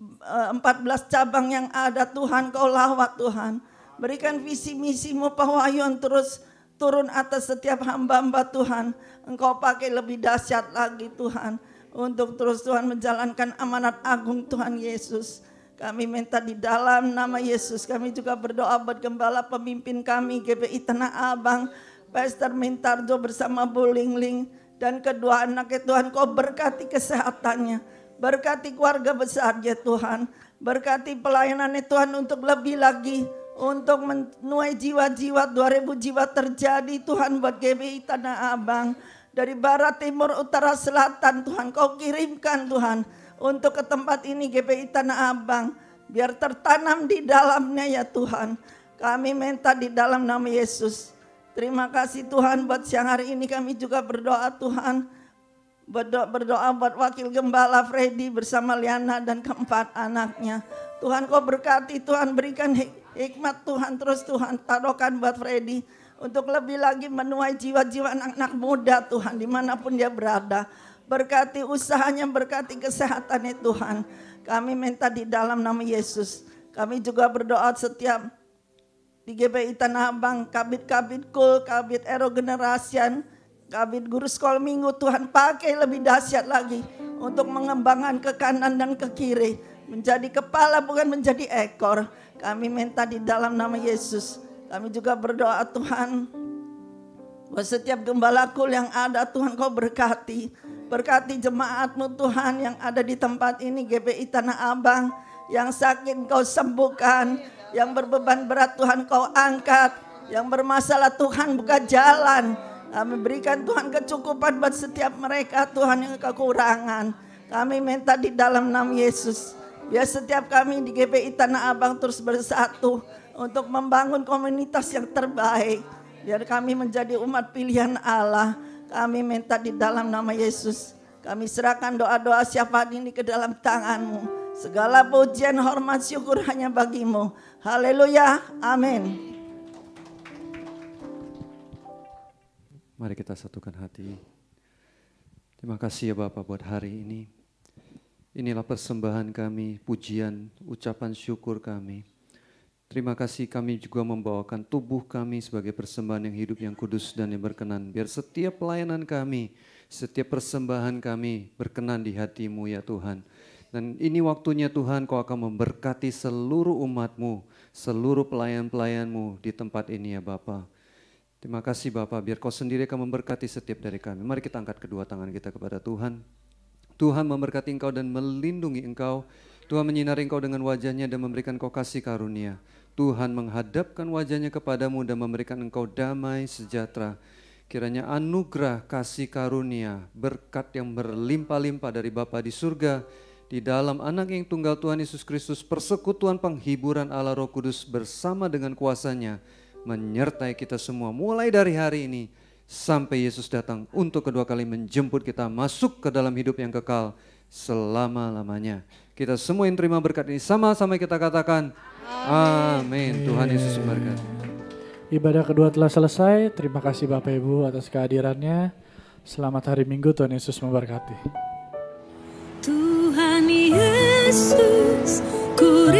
F: 14 cabang yang ada Tuhan Kau lawat Tuhan. Berikan visi misimu Pawayon terus turun atas setiap hamba-hamba Tuhan. Engkau pakai lebih dahsyat lagi Tuhan. Untuk terus Tuhan menjalankan amanat agung Tuhan Yesus. Kami minta di dalam nama Yesus. Kami juga berdoa buat gembala pemimpin kami GBI Tanah Abang, Pastor Mintarjo bersama Bu Lingling dan kedua anaknya Tuhan. Kau berkati kesehatannya, berkati keluarga besarnya Tuhan, berkati pelayanannya Tuhan untuk lebih lagi, untuk menuai jiwa-jiwa. 2000 jiwa terjadi Tuhan buat GBI Tanah Abang. Dari barat, timur, utara, selatan Tuhan Kau kirimkan Tuhan untuk ke tempat ini GBI Tanah Abang. Biar tertanam di dalamnya ya Tuhan. Kami minta di dalam nama Yesus. Terima kasih Tuhan buat siang hari ini kami juga berdoa Tuhan. Berdoa buat wakil gembala Freddy bersama Liana dan keempat anaknya. Tuhan Kau berkati Tuhan, berikan hikmat Tuhan, terus Tuhan taruhkan buat Freddy. Untuk lebih lagi menuai jiwa-jiwa anak-anak muda Tuhan dimanapun dia berada. Berkati usahanya, berkati kesehatannya Tuhan. Kami minta di dalam nama Yesus. Kami juga berdoa setiap di GBI Tanah Abang, kabit-kabit kul, kabit ero generasian, kabit guru sekolah minggu Tuhan pakai lebih dahsyat lagi. Untuk mengembangkan ke kanan dan ke kiri. Menjadi kepala bukan menjadi ekor. Kami minta di dalam nama Yesus. Kami juga berdoa Tuhan, buat setiap gembala kul yang ada Tuhan Kau berkati. Berkati jemaat-Mu Tuhan yang ada di tempat ini GBI Tanah Abang. Yang sakit Kau sembuhkan, yang berbeban berat Tuhan Kau angkat, yang bermasalah Tuhan buka jalan. Kami berikan Tuhan kecukupan buat setiap mereka Tuhan yang kekurangan. Kami minta di dalam nama Yesus. Biar setiap kami di GBI Tanah Abang terus bersatu untuk membangun komunitas yang terbaik. Biar kami menjadi umat pilihan Allah. Kami minta di dalam nama Yesus. Kami serahkan doa-doa siapa ini ke dalam tangan-Mu. Segala pujian, hormat, syukur hanya bagi-Mu. Haleluya, amin.
G: Mari kita satukan hati. Terima kasih ya Bapak buat hari ini. Inilah persembahan kami, pujian, ucapan syukur kami. Terima kasih kami juga membawakan tubuh kami sebagai persembahan yang hidup, yang kudus dan yang berkenan. Biar setiap pelayanan kami, setiap persembahan kami berkenan di hati-Mu ya Tuhan. Dan ini waktunya Tuhan Kau akan memberkati seluruh umat-Mu, seluruh pelayan-pelayan-Mu di tempat ini ya Bapa. Terima kasih Bapa, biar Kau sendiri akan memberkati setiap dari kami. Mari kita angkat kedua tangan kita kepada Tuhan. Tuhan memberkati Engkau dan melindungi Engkau. Tuhan menyinari Engkau dengan wajah-Nya dan memberikan Kau kasih karunia. Tuhan menghadapkan wajah-Nya kepadamu dan memberikan engkau damai sejahtera. Kiranya anugerah, kasih karunia, berkat yang berlimpah-limpah dari Bapa di surga, di dalam anak yang tunggal Tuhan Yesus Kristus, persekutuan penghiburan Allah Roh Kudus bersama dengan kuasa-Nya, menyertai kita semua mulai dari hari ini sampai Yesus datang untuk kedua kali menjemput kita masuk ke dalam hidup yang kekal selama-lamanya. Kita semua yang terima berkat ini sama-sama kita katakan amin. Tuhan Yesus memberkati.
B: Ibadah kedua telah selesai. Terima kasih Bapak Ibu atas kehadirannya. Selamat hari Minggu, Tuhan Yesus memberkati.
H: Tuhan Yesus, ku